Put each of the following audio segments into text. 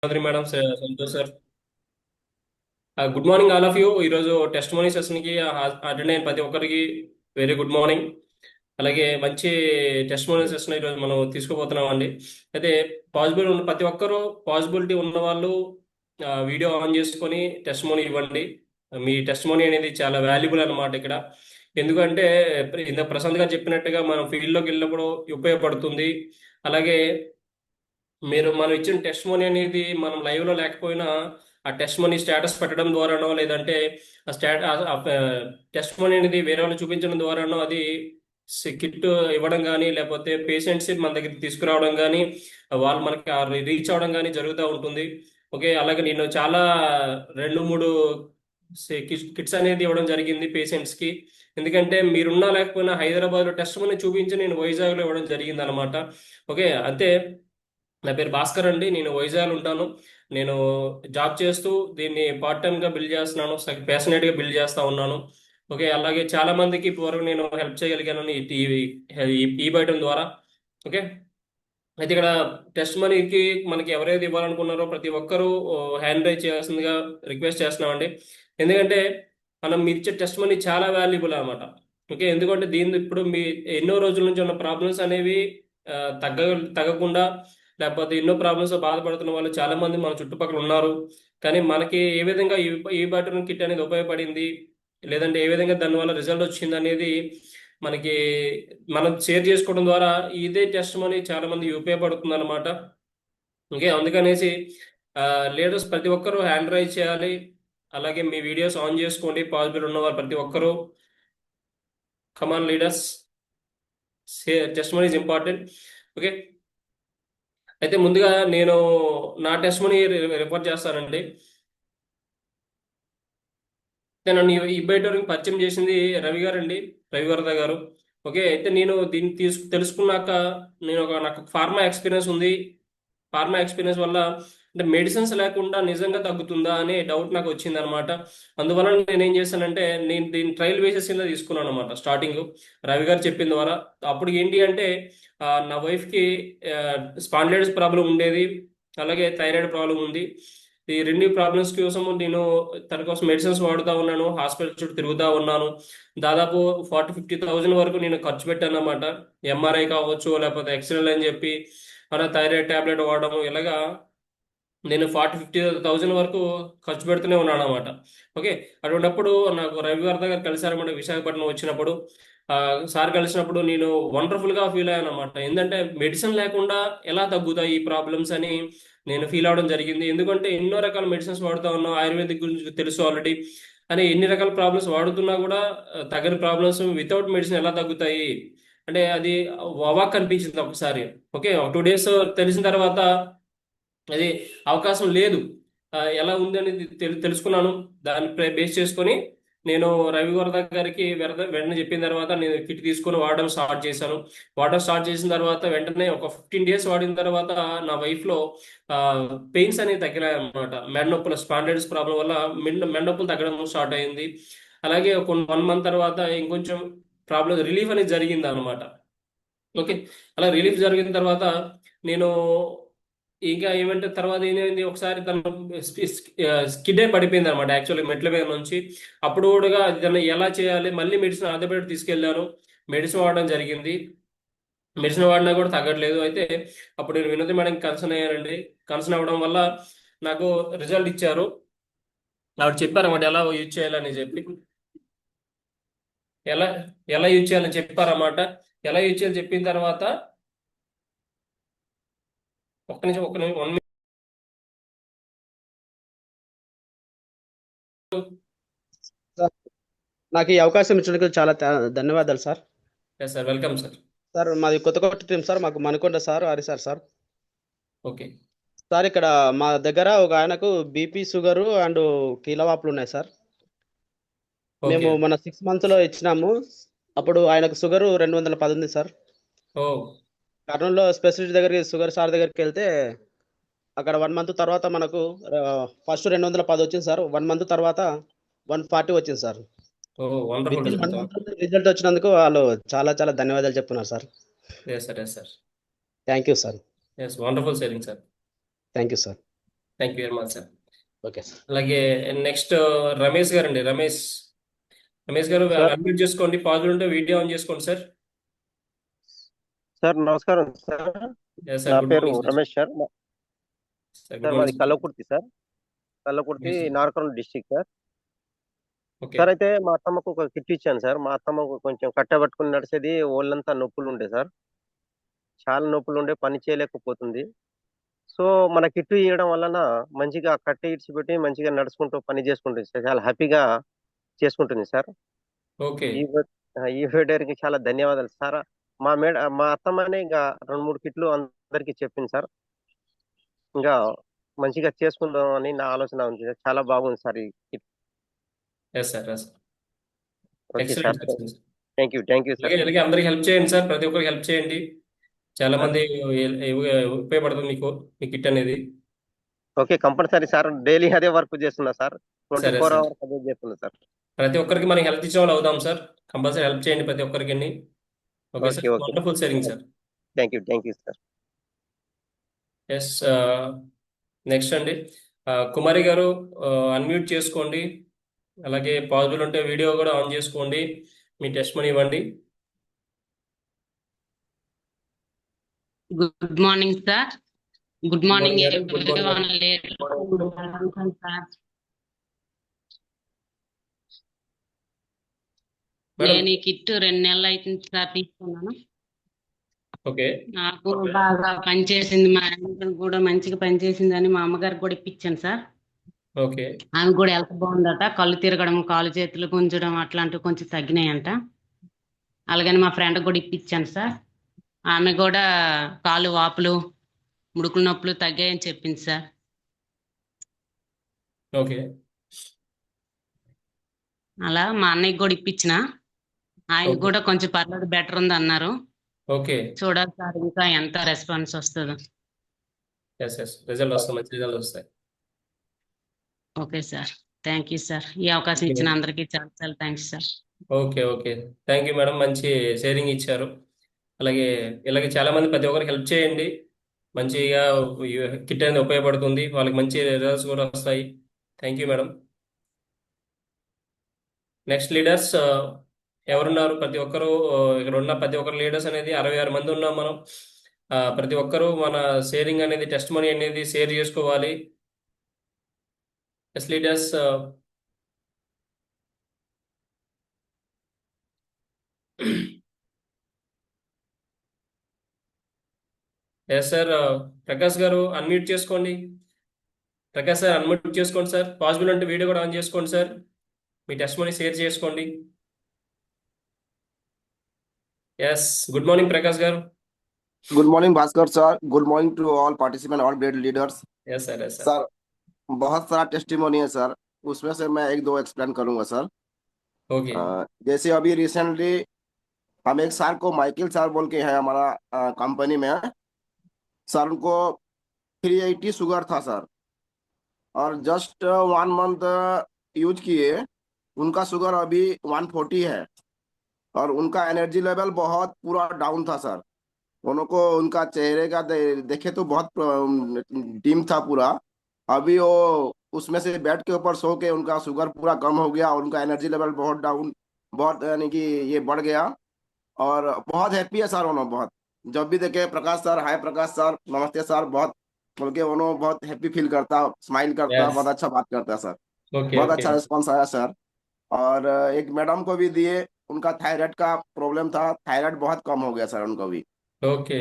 Chowdary madam, Santosh sir. Good morning all of you. ఈరోజు testimony సెషన్కి attend అయిన ప్రతి ఒక్కరికి వెరీ గుడ్ మార్నింగ్. అలాగే మంచి టెస్ట్ మనీ సెషన్ ఈరోజు మనం తీసుకోబోతున్నాం అండి. అయితే పాసిబుల్ ఉన్న ప్రతి ఒక్కరూ, పాసిబిలిటీ ఉన్న వాళ్ళు వీడియో ఆన్ చేసుకొని టెస్ట్ మనీ ఇవ్వండి. మీ టెస్ట్ మనీ అనేది చాలా వాల్యుబుల్ అన్నమాట ఇక్కడ. ఎందుకంటే ఇంత ప్రశాంత్ గారు చెప్పినట్టుగా మనం ఫీల్డ్లోకి వెళ్ళినప్పుడు ఉపయోగపడుతుంది. అలాగే మనం ఇచ్చిన టెస్ట్ మనీ అనేది మనం లైవ్ లో లేకపోయినా ఆ టెస్ట్ మనీ స్టేటస్ పెట్టడం ద్వారానో, లేదంటే ఆ టెస్ట్ మనీ అనేది వేరే వాళ్ళు చూపించడం ద్వారానో అది కిట్ ఇవ్వడం కానీ, లేకపోతే పేషెంట్స్ మన దగ్గరికి తీసుకురావడం కానీ, వాళ్ళు మనకి రీచ్ అవ్వడం కానీ జరుగుతూ ఉంటుంది. ఓకే, అలాగే నేను చాలా రెండు మూడు కిట్స్ అనేది ఇవ్వడం జరిగింది పేషెంట్స్ కి. ఎందుకంటే మీరున్నా లేకపోయినా హైదరాబాద్ లో టెస్ట్ మనీ చూపించి నేను వైజాగ్ లో ఇవ్వడం జరిగింది అనమాట. ఓకే, అంతే. నా పేరు భాస్కర్ అండి. నేను వైజాగ్ ఉంటాను. నేను జాబ్ చేస్తూ దీన్ని పార్ట్ టైం గా బిల్డ్ చేస్తున్నాను. ప్యాషనేట్ గా బిల్డ్ చేస్తా ఉన్నాను. ఓకే, అలాగే చాలా మందికి ఇప్పటివరకు నేను హెల్ప్ చేయగలిగాను ఈ బయటం ద్వారా. ఓకే, అయితే ఇక్కడ టెస్ట్ మనీకి మనకి ఎవరైతే ఇవ్వాలనుకున్నారో ప్రతి ఒక్కరూ హ్యాండ్ రైజ్ చేయాల్సిందిగా రిక్వెస్ట్ చేస్తున్నామండి. ఎందుకంటే మీరు ఇచ్చే టెస్ట్ మనీ చాలా వాల్యుబుల్ అనమాట. ఓకే, ఎందుకంటే దీని ఇప్పుడు మీ ఎన్నో రోజుల నుంచి ఉన్న ప్రాబ్లమ్స్ అనేవి ఆ, తగ్గ తగ్గకుండా, లేకపోతే ఎన్నో ప్రాబ్లమ్స్ బాధపడుతున్న వాళ్ళు చాలా మంది మన చుట్టుపక్కల ఉన్నారు. కానీ మనకి ఏ విధంగా ఈ బటన్ కిట్ అనేది ఉపయోగపడింది, లేదంటే ఏ విధంగా దానివల్ల రిజల్ట్ వచ్చింది అనేది మనకి మనం షేర్ చేసుకోవడం ద్వారా ఇదే టెస్ట్ మనీ చాలా మంది ఉపయోగపడుతుంది అనమాట. ఓకే, అందుకనేసి లీడర్స్ ప్రతి ఒక్కరూ హ్యాండ్ రైజ్ చేయాలి. అలాగే మీ వీడియోస్ ఆన్ చేసుకోండి. పాసిబుల్ ఉన్న వాళ్ళు ప్రతి ఒక్కరూ come on leaders, testimony is important. Okay, అయితే ముందుగా నేను నా టెస్ట్ మనీ రిఫర్ చేస్తానండి. నన్ను ఈ బయట పరిచయం చేసింది రవి గారు అండి, రవి వరద గారు. ఓకే, అయితే నేను దీన్ని తెలుసుకున్నాక నాకు ఫార్మా ఎక్స్పీరియన్స్ ఉంది. ఫార్మా ఎక్స్పీరియన్స్ వల్ల అంటే మెడిసిన్స్ లేకుండా నిజంగా తగ్గుతుందా అనే డౌట్ నాకు వచ్చింది అనమాట. అందువల్ల నేను ఏం చేశానంటే నేను దీన్ని ట్రయల్ బేసిస్ కింద తీసుకున్నాను అనమాట. స్టార్టింగ్ రవి గారు చెప్పిన ద్వారా అప్పుడు ఏంటి అంటే నా వైఫ్కి స్పాండిలైటిస్ ప్రాబ్లం ఉండేది. అలాగే థైరాయిడ్ ప్రాబ్లం ఉంది. ఈ రెండు ప్రాబ్లమ్స్ కోసం నేను తన కోసం మెడిసిన్స్ వాడుతూ ఉన్నాను. హాస్పిటల్ చుట్టూ తిరుగుతూ ఉన్నాను. దాదాపు 40-50 thousand వరకు నేను ఖర్చు పెట్టాను అనమాట. ఎంఆర్ఐ కావచ్చు, లేకపోతే ఎక్స్రే అని చెప్పి అలా థైరాయిడ్ టాబ్లెట్ వాడడం, ఇలాగా నేను 40-50 thousand వరకు ఖర్చు పెడుతూనే ఉన్నాను అనమాట. ఓకే, అటువంటిప్పుడు నాకు రవి వర్ధ గారు కలిసారన్నమాట. విశాఖపట్నం వచ్చినప్పుడు ఆ, సార్ కలిసినప్పుడు నేను వండర్ఫుల్ గా ఫీల్ అయ్యాను అనమాట. ఏంటంటే మెడిసిన్ లేకుండా ఎలా తగ్గుతాయి ఈ ప్రాబ్లమ్స్ అని నేను ఫీల్ అవడం జరిగింది. ఎందుకంటే ఎన్నో రకాల మెడిసిన్స్ వాడుతా ఉన్నాం, ఆయుర్వేదిక్ గురించి తెలుసు ఆల్రెడీ. అని ఎన్ని రకాల ప్రాబ్లమ్స్ వాడుతున్నా కూడా తగని ప్రాబ్లమ్స్ వితౌట్ మెడిసిన్ ఎలా తగ్గుతాయి అంటే అది అవాక్ అనిపించింది ఒకసారి. ఓకే, 2 days తెలిసిన తర్వాత అది అవకాశం లేదు. ఎలా ఉంది అనేది తెలుసుకున్నాను. దాన్ని బేస్ చేసుకొని నేను రవి వరద గారికి వెంటనే చెప్పిన తర్వాత నేను కిట్ తీసుకొని వాడడం స్టార్ట్ చేశాను. వాడడం స్టార్ట్ చేసిన తర్వాత వెంటనే ఒక 15 days వాడిన తర్వాత నా వైఫ్ లో పెయిన్స్ అనేవి తగ్గినాయి అనమాట. మెడ నొప్పుల స్పాండైటిస్ ప్రాబ్లం వల్ల మెడ నొప్పులు తగ్గడం స్టార్ట్ అయింది. అలాగే ఒక 1 month తర్వాత ఇంకొంచెం ప్రాబ్లం రిలీఫ్ అనేది జరిగింది అనమాట. ఓకే, అలా రిలీఫ్ జరిగిన తర్వాత నేను ఇంకా ఏమంటే తర్వాత ఏమైంది, ఒకసారి తను స్కిడ్ అయి పడిపోయింది అనమాట. యాక్చువల్లీ మెట్ల మీద నుంచి. అప్పుడు కూడా దాన్ని ఎలా చేయాలి, మళ్ళీ మెడిసిన్ ఆర్థోపెడిక్ తీసుకెళ్లాను. మెడిసిన్ వాడడం జరిగింది. మెడిసిన్ వాడినా కూడా తగ్గట్లేదు. అయితే అప్పుడు నేను వినోద్ మేడం కన్సర్న్ అయ్యానండి. కన్సర్న్ అవ్వడం వల్ల నాకు రిజల్ట్ ఇచ్చారు. ఆవిడ చెప్పారన్నమాట ఎలా యూజ్ చేయాలని చెప్పి. ఎలా ఎలా యూజ్ చేయాలని చెప్పారన్నమాట. ఎలా యూజ్ చేయాలని చెప్పిన తర్వాత ఒక్క నిమిషం, ఒక్క నిమిషం, 1 minute. సార్, నాకు ఈ అవకాశం ఇచ్చినందుకు చాలా ధన్యవాదాలు sir. Yes sir, welcome sir. Sir మాది కొత్త టీం సార్. మాకు Manikonda sir, Hari sir. Okay. Sir ఇక్కడ మా దగ్గర ఒక ఆయనకు బీపీ, షుగరు అండ్ కీళ్ళవాపులు ఉన్నాయి సార్. మేము ఓకే. మన 6 months లో ఇచ్చినాము. అప్పుడు ఆయనకు షుగరు 210 ఉంది సార్. ఓ. కర్నూలులో స్పెషలిస్ట్ దగ్గరికి, షుగర్ సార్ దగ్గరికి వెళ్తే అక్కడ 1 month తర్వాత మనకు ఫస్ట్ 210 వచ్చింది సార్. 1 month తర్వాత 140 వచ్చింది sir. Oh, wonderful with in one result. Month result వచ్చినందుకు వాళ్ళు చాలా చాలా ధన్యవాదాలు చెప్తున్నారు sir. Yes sir, yes sir. Thank you sir. Yes, wonderful saving sir. Thank you sir. Thank you very much sir. Okay sir. అలాగే next Ramesh గారు అండి. రమేష్ గారు సార్ అన్మ్యూట్ చేసుకోండి, పాజిబుల్ ఉంటే వీడియో ఆన్ చేసుకోండి సార్. సార్ నమస్కారం సార్. సార్ నా good పేరు morning sir. Ramesh sir. Sir good sir మాది మార్నింగ్ కల్లకుర్తి సార్. కల్లకుర్తి నార్కల్ డిస్ట్రిక్ట్ సార్. ఓకే సార్ అయితే మా అత్తమ్మకు ఒక కిట్ ఇచ్చాను సార్. మా అత్తమ్మకు కొంచెం కట్టబట్టుకుని నడిచేది, ఒళ్ళంతా నొప్పులు ఉండే సార్. చాలా నొప్పులు ఉండే, పని చేయలేకపోతుంది. సో మన కిట్ ఇవ్వడం వలన మంచిగా కట్టె ఇడిచిపెట్టి మంచిగా నడుచుకుంటూ పని చేసుకుంటుంది సార్. చాలా హ్యాపీగా చేసుకుంటుంది సార్. ఓకే ఈ ఫెడర్కి చాలా ధన్యవాదాలు సార్. మా అత్తమ్మనే ఇంకా 2-3 కిట్లు అందరికి చెప్పింది సార్. ఇంకా మంచిగా చేసుకుందాం అని నా ఆలోచన ఉంది సార్. చాలా బాగుంది సార్ ఈ kit. Yes sir. Okay sir. Excellent. Thank you sir. అలాగే అందరికి హెల్ప్ చేయండి సార్, ప్రతి ఒక్కరికి హెల్ప్ చేయండి. చాలా మంది ఉపయోగపడుతుంది మీకు మీ కిట్ అనేది. Okay compulsory sir. డైలీ అదే వర్క్ చేస్తున్నా సార్. సరే 24 సార్. అవర్స్ అదే చేస్తున్నా సార్. ప్రతి ఒక్కరికి మనం హెల్ప్ ఇచ్చే వాళ్ళు అవుదాం సార్. కంపల్సరీ హెల్ప్ చేయండి ప్రతి ఒక్కరికి. Okay sir, okay wonderful sharing sir. Thank you sir. Yes. Next అండి, కుమారి గారు అన్మ్యూట్ చేసుకోండి. అలాగే పాసిబుల్ ఉంటే వీడియో కూడా ఆన్ చేసుకోండి, మీ టెస్ట్ మనీ ఇవ్వండి. Good morning sir. Good morning morning, good morning. Sir. Madam. నేను ఈ కిట్ 2 నెలలు అవుతుంది సార్ తీసుకున్నాను. ఓకే నాకు బాగా పనిచేసింది, మా ఆయన కూడా మంచిగా పనిచేసిందని మా అమ్మగారికి కూడా ఇప్పించాను సార్. ఓకే ఆమె కూడా హెల్త్ బాగుందట, కళ్ళు తిరగడం, కాలు చేతులు గుంజడం అట్లాంటివి కొంచెం తగ్గినాయంట. అలాగని మా ఫ్రెండ్ కూడా ఇప్పించాను సార్. ఆమె కూడా కాలు వాపులు, ముడుకుల నొప్పులు తగ్గాయని చెప్పింది సార్. ఓకే అలా మా అన్నయ్యకి కూడా ఇప్పించిన, ఆయన Okay. కూడా కొంచెం పర్లేదు బెటర్ ఉంది అన్నారు. ఓకే చూడాలి సార్ ఇంకా ఎంత రెస్పాన్స్ వస్తుందో. ఎస్ రిజల్ట్ వస్తాయి, మంచి రిజల్ట్ వస్తాయి. Okay sir, thank you sir. ఈ అవకాశం Okay. ఇచ్చిన అందరికీ చాలా చాలా thanks sir. Okay thank you madam, మంచి షేరింగ్ ఇచ్చారు. అలాగే ఇలాగే చాలా మంది ప్రతి ఒక్కరికి హెల్ప్ చేయండి. మంచిగా కిట్ అనేది ఉపయోగపడుతుంది, వాళ్ళకి మంచి రిజల్ట్స్ కూడా వస్తాయి. Thank you madam. Next leaders ఎవరున్నారు? ప్రతి ఒక్కరు ఇక్కడ ఉన్న ప్రతి ఒక్కరు లీడర్స్ అనేది 66 మంది ఉన్నాం మనం. ప్రతి ఒక్కరు మన షేరింగ్ అనేది, టెస్ట్ మనీ అనేది షేర్ చేసుకోవాలి. Yes leaders. Yes sir. Prakash గారు అన్మ్యూట్ చేసుకోండి. ప్రకాష్ సార్ అన్మ్యూట్ చేసుకోండి సార్. పాసిబుల్ అంటే వీడియో కూడా ఆన్ చేసుకోండి సార్. మీ టెస్ట్ మనీ షేర్ చేసుకోండి. ఎస్, గుడ్ మార్నింగ్ ప్రకాష్ గారు. Good morning Bhaskar sir. Good morning to all participant, all great leaders. Yes sir. Sir बहुत सारा टेस्टिमोनी है सर, उसमें से मैं 1-2 एक्सप्लेन करूंगा सर. ओके जैसे अभी रिसेंटली हम एक सर को माइकल सर बोल के है हमारा कंपनी में. सर उनको 380 शुगर था सर, और जस्ट 1 मंथ यूज किए, उनका शुगर अभी 140 है, और उनका एनर्जी लेवल बहुत पूरा डाउन था सर. उनको उनका चेहरे का देखे तो बहुत डिम था पूरा. अभी वो उसमें से बेड के ऊपर सो के उनका शुगर पूरा कम हो गया, और उनका एनर्जी लेवल बहुत डाउन, बहुत यानी कि ये बढ़ गया, और बहुत हैप्पी है सर. उन्होंने बहुत, जब भी देखे प्रकाश सर, हाय प्रकाश सर, नमस्ते सर, बहुत बोल के उन्होंने बहुत हैप्पी फील करता, स्माइल करता, Yes. बहुत अच्छा बात करता है सर. ओके बहुत अच्छा रिस्पॉन्स आया सर. और एक मैडम को भी दिए, उनका थायराइड का प्रॉब्लम था, थायराइड बहुत कम हो गया सर उनको भी. ओके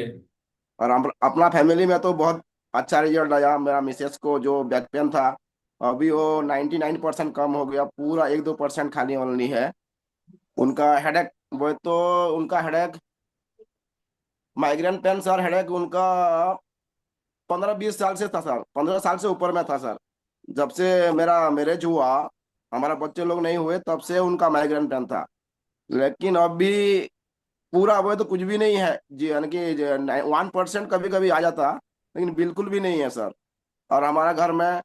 और अपना फैमिली में तो बहुत अच्छा रिजल्ट आया. मेरा मिसेस को जो बैक पेन था, अभी वो 99% कम हो गया, पूरा 1-2% खाली ओनली है. उनका हेडेक, वो तो उनका headache, migraine pain sir, headache उनका 15-20 साल से था सर, 15 साल से ऊपर में था सर. जब से मेरा मैरिज हुआ, हमारा बच्चे लोग नहीं हुए, तब से उनका माइग्रेन पेन था. लेकिन अभी पूरा वो तो कुछ भी नहीं है जी, यानी कि 1% कभी कभी आ जाता, लेकिन बिल्कुल भी नहीं है सर. और हमारा घर में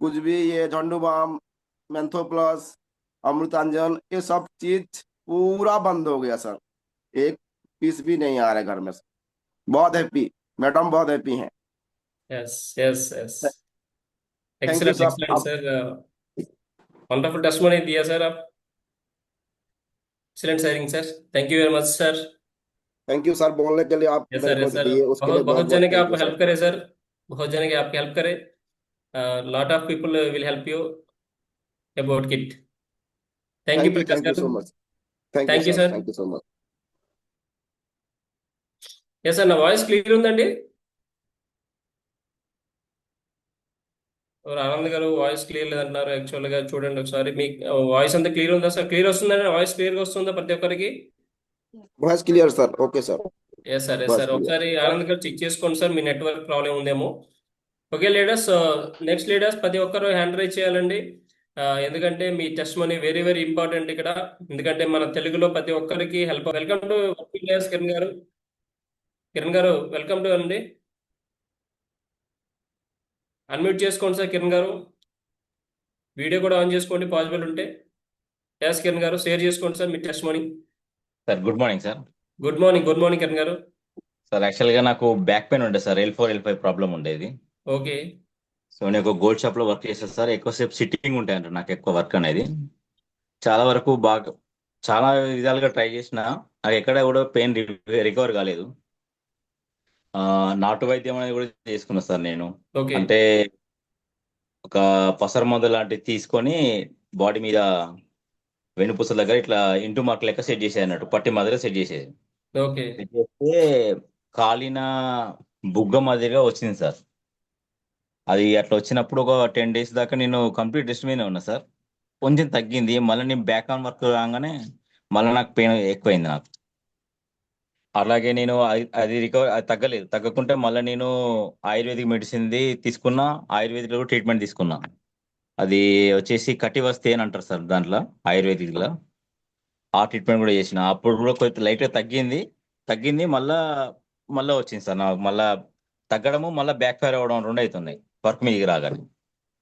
कुछ भी ये झंडू बाम, मेंथो प्लस, अमृतांजन, ये सब चीज पूरा बंद हो गया सर. एक पीस भी नहीं आ रहा है घर में. बहुत हैप्पी, मैडम बहुत हैप्पी हैं. Yes. Thank you excellent sir. Excellent आप सर, वंडरफुल टेस्टमनी दिया सर आप, excellent sharing sir, thank you very much sir. Thank you sir, बोलने के लिए आप मेरे को यस सर, दिए उसके बहुत लिए बहुत बहुत बहुत जने के थैंक आप यू सर। हेल्प करे सर, बहुत जने के आपकी हेल्प करे, lot of people will help you about kit. Thank you Prakash thank you garu, so much. Thank you thank you sir, sir. Thank you so much. Yes sir, నా voice clear ఉందండి? ఎవరు ఆనంద్ గారు వాయిస్ క్లియర్ లేదంటున్నారు. యాక్చువల్గా చూడండి ఒకసారి, మీ వాయిస్ అంతా క్లియర్ ఉందా సార్? క్లియర్ వస్తుందండి, వాయిస్ క్లియర్గా వస్తుందా ప్రతి ఒక్కరికి? Voice clear sir, okay sir. Yes sir, voice clear. ఒకసారి ఆనంద్ గారు చెక్ చేసుకోండి సార్, మీ నెట్వర్క్ ప్రాబ్లం ఉందేమో. ఓకే లీడర్స్, నెక్స్ట్ లీడర్స్ ప్రతి ఒక్కరు హ్యాండ్ రైజ్ చేయాలండి. ఎందుకంటే మీ testimony very very important ఇక్కడ, ఎందుకంటే మన తెలుగులో ప్రతి ఒక్కరికి help. Welcome to leaders Kiran garu, Kiran garu welcome to అండి. అన్మ్యూట్ చేసుకోండి సార్ కిరణ్ గారు, వీడియో కూడా ఆన్ చేసుకోండి పాసిబుల్ ఉంటే. ఎస్ కిరణ్ గారు షేర్ చేసుకోండి సార్ మీ testimony. Sir good morning sir. Good morning, good morning Kiran garu. Sir యాక్చువల్గా నాకు బ్యాక్ పెయిన్ ఉండే సార్, L4 L5 ప్రాబ్లం ఉండేది. ఓకే సో నేను ఒక గోల్డ్ షాప్లో వర్క్ చేస్తాను సార్. ఎక్కువసేపు సిట్టింగ్ ఉంటాయంట నాకు ఎక్కువ వర్క్ అనేది. చాలా వరకు బాగా చాలా విధాలుగా ట్రై చేసిన, నాకు ఎక్కడ కూడా పెయిన్ రికవర్ కాలేదు. నాటు వైద్యం అనేది కూడా చేసుకున్నా సార్ నేను. ఓకే అంటే ఒక పసర మందు లాంటివి తీసుకొని బాడీ మీద వెనుపూసల దగ్గర ఇట్లా ఇంటూ మార్క్ లెక్క సెట్ చేసేది అన్నట్టు, పట్టి మాదిరిగా సెట్ చేసేది. ఓకే సెట్ చేస్తే కాలిన బుగ్గ మాదిరిగా వచ్చింది సార్. అది అట్లా వచ్చినప్పుడు ఒక 10 days దాకా నేను కంప్లీట్ రెస్ట్ మీదనే ఉన్నా సార్. కొంచెం తగ్గింది, మళ్ళీ నేను బ్యాక్ ఆన్ వర్క్ రాగానే మళ్ళీ నాకు పెయిన్ ఎక్కువైంది నాకు. అలాగే నేను అది రికవర్, అది తగ్గలేదు. తగ్గకుంటే మళ్ళీ నేను ఆయుర్వేదిక్ మెడిసిన్ది తీసుకున్నా, ఆయుర్వేదిక్లో కూడా ట్రీట్మెంట్ తీసుకున్నా. అది వచ్చేసి కటివస్తే అని అంటారు సార్ దాంట్లో, ఆయుర్వేదిక్లో. ఆ ట్రీట్మెంట్ కూడా చేసిన, అప్పుడు కూడా కొంచెం లైట్గా తగ్గింది మళ్ళా వచ్చింది సార్ నాకు. మళ్ళా తగ్గడము మళ్ళీ బ్యాక్ ఫైర్ అవ్వడం రెండు అవుతున్నాయి వర్క్ మీదకి రాగానే.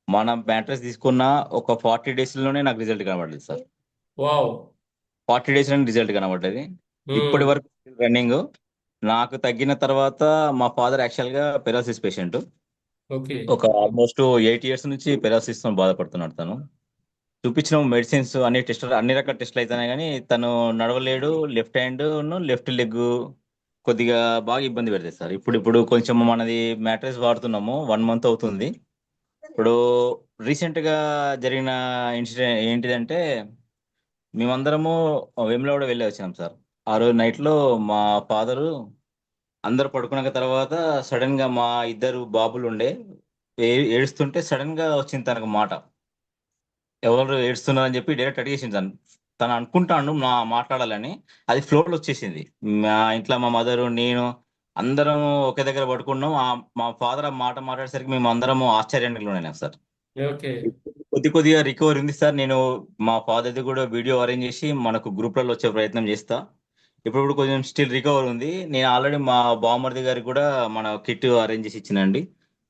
మన మ్యాట్రెస్ తీసుకున్న ఒక 40 daysలోనే నాకు రిజల్ట్ కనబడలేదు సార్. వావ్ 40 daysలోనే రిజల్ట్ కనబడ్డది. ఇప్పటి వరకు రన్నింగ్. నాకు తగ్గిన తర్వాత మా ఫాదర్ యాక్చువల్గా పెరాలసిస్ పేషెంట్. ఓకే ఒక ఆల్మోస్ట్ 8 years నుంచి పెరాలసిస్ తో బాధపడుతున్నాడు తను. చూపించిన మెడిసిన్స్ అన్ని రకాల టెస్ట్లు అవుతున్నాయి కానీ తను నడవలేడు. లెఫ్ట్ హ్యాండ్ లెఫ్ట్ లెగ్ కొద్దిగా బాగా ఇబ్బంది పెడుతుంది సార్. ఇప్పుడు కొంచెం మనది మ్యాట్రెస్ వాడుతున్నాము, 1 month అవుతుంది. ఇప్పుడు రీసెంట్ గా జరిగిన ఇన్సిడెంట్ ఏంటిదంటే, మేమందరము వేములవాడ వెళ్ళి వచ్చాం సార్. ఆ రోజు నైట్ లో మా ఫాదరు అందరు పడుకున్నాక తర్వాత సడన్ గా మా 2 బాబులు ఉండే ఏడుస్తుంటే సడన్ గా వచ్చింది తనకు మాట, ఎవరు ఏడుస్తున్నారని చెప్పి డైరెక్ట్ అడిగేసింది తను అనుకుంటాను మాట్లాడాలని. అది ఫ్లోర్లో వచ్చేసింది. మా ఇంట్లో మా మదరు, నేను అందరం ఒకే దగ్గర పడుకున్నాం. మా ఫాదర్ ఆ మాట మాట్లాడేసరికి మేము అందరం ఆశ్చర్యానికి లోనైనాం సార్. ఓకే కొద్దిగా రికవరీ ఉంది సార్. నేను మా ఫాదర్ది కూడా వీడియో అరేంజ్ చేసి మనకు గ్రూప్లలో వచ్చే ప్రయత్నం చేస్తా. ఇప్పుడు కొంచెం స్టిల్ రికవర్ ఉంది. నేను ఆల్రెడీ మా బావమరిది గారికి కూడా మన కిట్ అరేంజ్ చేసి ఇచ్చినండి.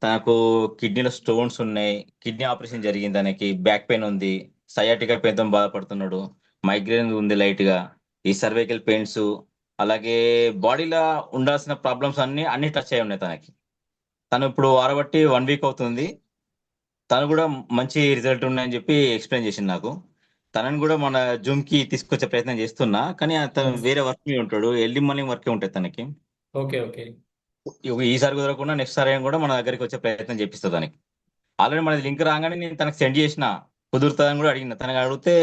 తనకు కిడ్నీలో స్టోన్స్ ఉన్నాయి, కిడ్నీ ఆపరేషన్ జరిగింది, తనకి బ్యాక్ పెయిన్ ఉంది, సయాటికా పెయిన్తో బాధపడుతున్నాడు, మైగ్రేన్ ఉంది లైట్ గా, ఈ సర్వైకల్ పెయిన్స్, అలాగే బాడీలో ఉండాల్సిన ప్రాబ్లమ్స్ అన్ని టచ్ అయి ఉన్నాయి తనకి. తను ఇప్పుడు వారబట్టి 1 week అవుతుంది. తను కూడా మంచి రిజల్ట్ ఉన్నాయని చెప్పి ఎక్స్ప్లెయిన్ చేసింది నాకు. తనని కూడా మన జూమ్ కి తీసుకొచ్చే ప్రయత్నం చేస్తున్నా, కానీ తను వేరే వర్క్ మీద ఉంటాడు. ఎర్లీ మార్నింగ్ వర్కే ఉంటుంది తనకి. ఓకే ఓకే ఈసారి కుదరకుండా నెక్స్ట్ సారి కూడా మన దగ్గరికి వచ్చే ప్రయత్నం చేపిస్తుంది తనకి. ఆల్రెడీ మనది లింక్ రాగానే నేను తనకు సెండ్ చేసిన, కుదురుతుందని కూడా అడిగిన. తనకి అడిగితే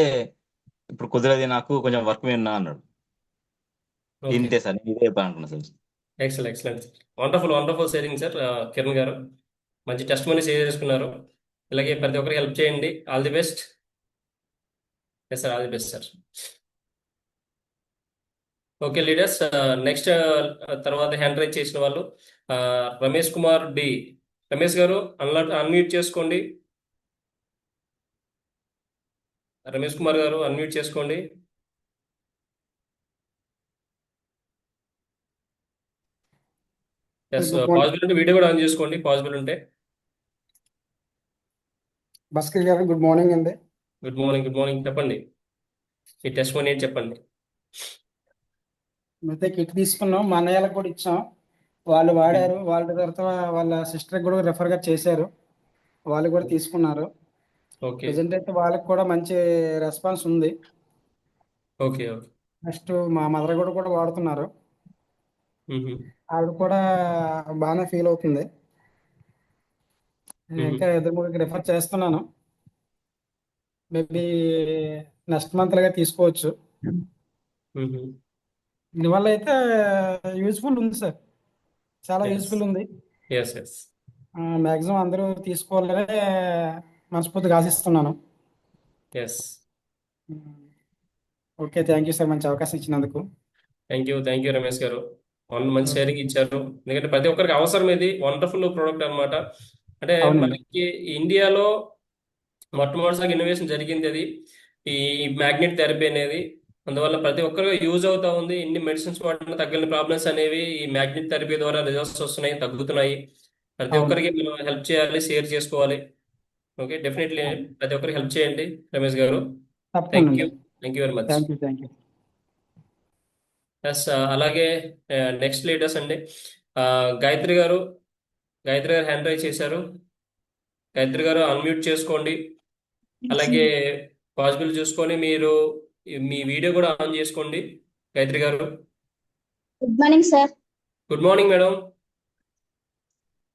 ఇప్పుడు కుదరది, నాకు కొంచెం వర్క్ మీద ఉన్నా అన్నాడు. ఓకే ఇంతే సార్, నేను ఇదే చెప్పాలనుకున్నా sir. Excellent wonderful wonderful sharing sir. Kiran garu మంచి టెస్ట్ మనీ షేర్ చేసుకున్నారు. ఇలాగే ప్రతి ఒక్కరికి హెల్ప్ చేయండి. All the best. Yes sir, all the best sir. Okay leaders, next తర్వాత హ్యాండ్ రైజ్ చేసిన వాళ్ళు రమేష్ కుమార్ డి. రమేష్ గారు అన్మ్యూట్ చేసుకోండి. రమేష్ కుమార్ గారు అన్మ్యూట్ చేసుకోండి. ఎస్ పాసిబుల్ ఉంటే వీడియో కూడా ఆన్ చేసుకోండి పాసిబుల్ ఉంటే. భాస్కర్ గారు గుడ్ మార్నింగ్ అండి. Good morning, good morning. చెప్పండి మీ టెస్ట్ మనీ ఏంటి చెప్పండి. అయితే కిట్ తీసుకున్నాం, మా అన్నయ్యలకు కూడా ఇచ్చాం, వాళ్ళు వాడారు. వాళ్ళ తర్వాత వాళ్ళ సిస్టర్కి కూడా రెఫర్గా చేశారు. వాళ్ళు కూడా తీసుకున్నారు. ఓకే ప్రజెంట్ అయితే వాళ్ళకి కూడా మంచి రెస్పాన్స్ ఉంది. ఓకే ఓకే నెక్స్ట్ మా మదర్ కూడా వాడుతున్నారు. మ్మ్. ఆవిడ కూడా బాగానే ఫీల్ అవుతుంది. నేను మ్మ్. ఇంకా ఇద్దరు ముగ్గురికి రిఫర్ చేస్తున్నాను. మేబీ నెక్స్ట్ మంత్ లాగా తీసుకోవచ్చు. మ్మ్. దీనివల్ల అయితే యూజ్ఫుల్ ఉంది సార్, చాలా ఎస్ యూజ్ఫుల్ ఉంది. ఎస్ ఎస్ మ్యాక్సిమం అందరూ తీసుకోవాలనే మనస్ఫూర్తిగా ఆశిస్తున్నాను. Yes okay, thank you sir, మంచి అవకాశం ఇచ్చినందుకు. థ్యాంక్ యూ రమేష్ గారు. మంచి ఓకే. షేరింగ్ ఇచ్చారు. ఎందుకంటే ప్రతి ఒక్కరికి అవసరం ఇది. వండర్ఫుల్ ప్రోడక్ట్ అన్నమాట. అంటే అవునండి. మనకి ఇండియాలో మొట్టమొదటిసారి ఇన్నోవేషన్ జరిగింది అది, ఈ మ్యాగ్నెట్ థెరపీ అనేది. అందువల్ల ప్రతి ఒక్కరికి యూజ్ అవుతా ఉంది. ఇన్ని మెడిసిన్స్ వాడిన తగ్గని ప్రాబ్లమ్స్ అనేవి ఈ మ్యాగ్నెట్ థెరపీ ద్వారా రిజల్ట్స్ వస్తున్నాయి, తగ్గుతున్నాయి. ప్రతి అవును. ఒక్కరికి మనం హెల్ప్ చేయాలి, షేర్ చేసుకోవాలి. ఓకే, డెఫినెట్లీ ప్రతి ఒక్కరికి హెల్ప్ చేయండి రమేష్ గారు. థ్యాంక్ యూ తప్పకుండా. Very much. Thank you. Yes, అలాగే నెక్స్ట్ లీడర్స్ అండి. గాయత్రి గారు హ్యాండ్ రైజ్ చేశారు. గాయత్రి గారు అన్మ్యూట్ చేసుకోండి. అలాగే పాసిబుల్ చూసుకొని మీరు మీ వీడియో కూడా ఆన్ చేసుకోండి. గాయత్రి గారు, good morning sir. Good morning madam.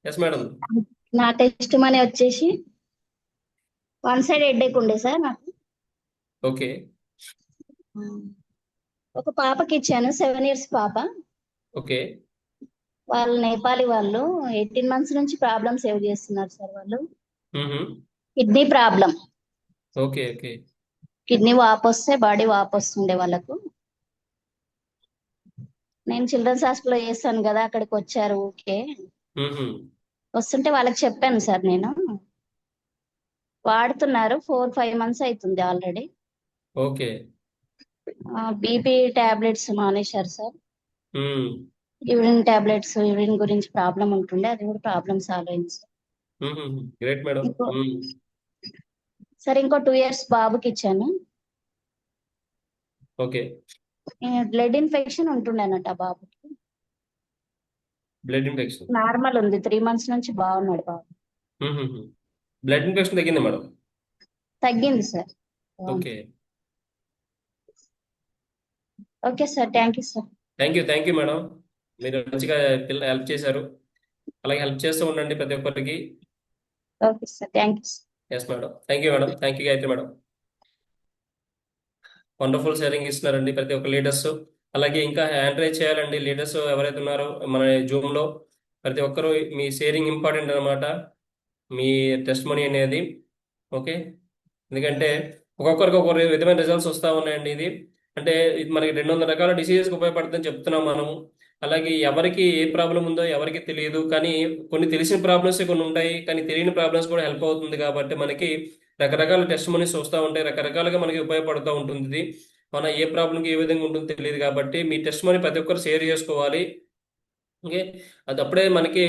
Yes madam. నా టెస్ట్ మనీ వచ్చేసి 1 సైడ్ హెడ్ఏక్ ఉండే సార్ నాకు. ఓకే ఒక పాపకి ఇచ్చాను, 7 ఇయర్స్ పాప. ఓకే వాళ్ళు నేపాలి వాళ్ళు 18 మంత్స్ నుంచి ప్రాబ్లమ్ సేవ్ చేస్తున్నారు సార్. వాళ్ళు kidney problem, okay okay kidney వాపొస్తే బాడీ వాపొస్తుండే వాళ్ళకు. నేను చిల్డ్రన్స్ హాస్పిటల్లో చేస్తాను కదా, అక్కడికి వచ్చారు. ఓకే, వస్తుంటే వాళ్ళకి చెప్పాను సార్, నేను వాడుతున్నారు. 4-5 మంత్స్ అవుతుంది ఆల్రెడీ. ఓకే బీపీ టాబ్లెట్స్ మానేశారు సార్. యూరిన్ టాబ్లెట్స్, యూరిన్ గురించి ప్రాబ్లం ఉంటుండే, అది కూడా ప్రాబ్లం సాల్వ్ అయింది సార్. Great madam. సార్ ఇంకో 2 ఇయర్స్ బాబుకి ఇచ్చాను. ఓకే బ్లడ్ ఇన్ఫెక్షన్ ఉంటుండే అన్నట్టు ఆ బాబుకి. బ్లడ్ ఇన్ఫెక్షన్, నార్మల్ ఉంది, 3 మంత్స్ నుంచి బాగున్నాడు బాబు. బ్లడ్ ఇన్ఫెక్షన్ తగ్గింది మేడం. తగ్గింది sir. Okay okay sir, thank you sir. Thank you madam. మీరు మంచిగా హెల్ప్ చేశారు. అలాగే హెల్ప్ చేస్తూ ఉండండి ప్రతి ఒక్కరికి. Okay sir, thank you. Yes madam. Thank you madam. Thank you Gayatri madam. Wonderful sharing ఇస్తున్నారండి ప్రతి ఒక్క లీడర్స్. అలాగే ఇంకా హ్యాండ్ రైజ్ చేయాలండి లీడర్స్ ఎవరైతే ఉన్నారో మన జూమ్ లో. ప్రతి ఒక్కరు మీ షేరింగ్ ఇంపార్టెంట్ అనమాట, మీ టెస్ట్ మనీ అనేది. ఓకే, ఎందుకంటే ఒక్కొక్కరికి ఒక్కొక్క విధమైన రిజల్ట్స్ వస్తూ ఉన్నాయండి. ఇది అంటే ఇది మనకి 200 రకాల డిసీజెస్కి ఉపయోగపడుతుందని చెప్తున్నాం మనము. అలాగే ఎవరికి ఏ ప్రాబ్లం ఉందో ఎవరికి తెలియదు, కానీ కొన్ని తెలిసిన ప్రాబ్లమ్స్ కొన్ని ఉంటాయి, కానీ తెలియని ప్రాబ్లమ్స్ కూడా హెల్ప్ అవుతుంది. కాబట్టి మనకి రకరకాల టెస్ట్ మనీస్ వస్తూ ఉంటాయి, రకరకాలుగా మనకి ఉపయోగపడుతూ ఉంటుంది. ఇది మన ఏ ప్రాబ్లంకి ఏ విధంగా ఉంటుందో తెలియదు. కాబట్టి మీ టెస్ట్ మనీ ప్రతి ఒక్కరు షేర్ చేసుకోవాలి. ఓకే, అది అప్పుడే మనకి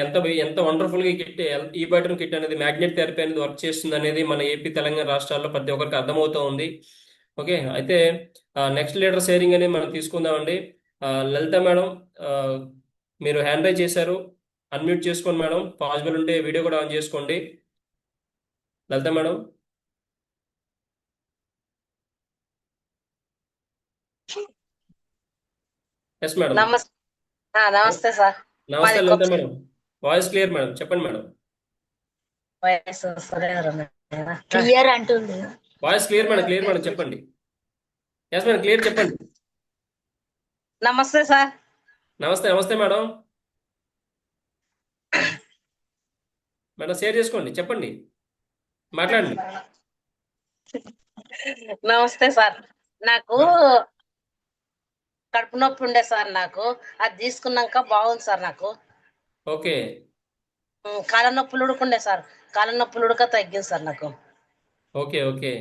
ఎంత ఎంత వండర్ఫుల్ గా కిట్, ఈ బటన్ కిట్ అనేది, మ్యాగ్నెట్ థెరపీ అనేది వర్క్ చేస్తుంది అనేది మన ఏపీ తెలంగాణ రాష్ట్రాల్లో ప్రతి ఒక్కరికి అర్థమవుతూ ఉంది. ఓకే, అయితే నెక్స్ట్ లీడర్ షేరింగ్ అనేది మనం తీసుకుందామండి. లలిత మేడం, మీరు హ్యాండ్ రైజ్ చేశారు, అన్మ్యూట్ చేసుకోండి మేడం. పాసిబుల్ ఉంటే వీడియో కూడా ఆన్ చేసుకోండి. లలిత మేడం. Yes madam. నమస్తే సార్. నమస్తే Lalitha madam. Voice clear madam, చెప్పండి మేడం. క్లియర్ అంటుంది. వాయిస్ క్లియర్ మేడం చెప్పండి. ఎస్ మేడం, క్లియర్ చెప్పండి. నమస్తే సార్. నమస్తే మేడం. మేడం షేర్ చేసుకోండి, చెప్పండి, మాట్లాడండి. నమస్తే సార్. నాకు కడుపు నొప్పి ఉండే సార్, నాకు అది తీసుకున్నాక బాగుంది సార్. నాకు ఓకే కాళ్ళ నొప్పులు ఉడుకుండే సార్, కాళ్ళ నొప్పులు ఉడక తగ్గింది సార్ నాకు. ఓకే ఓకే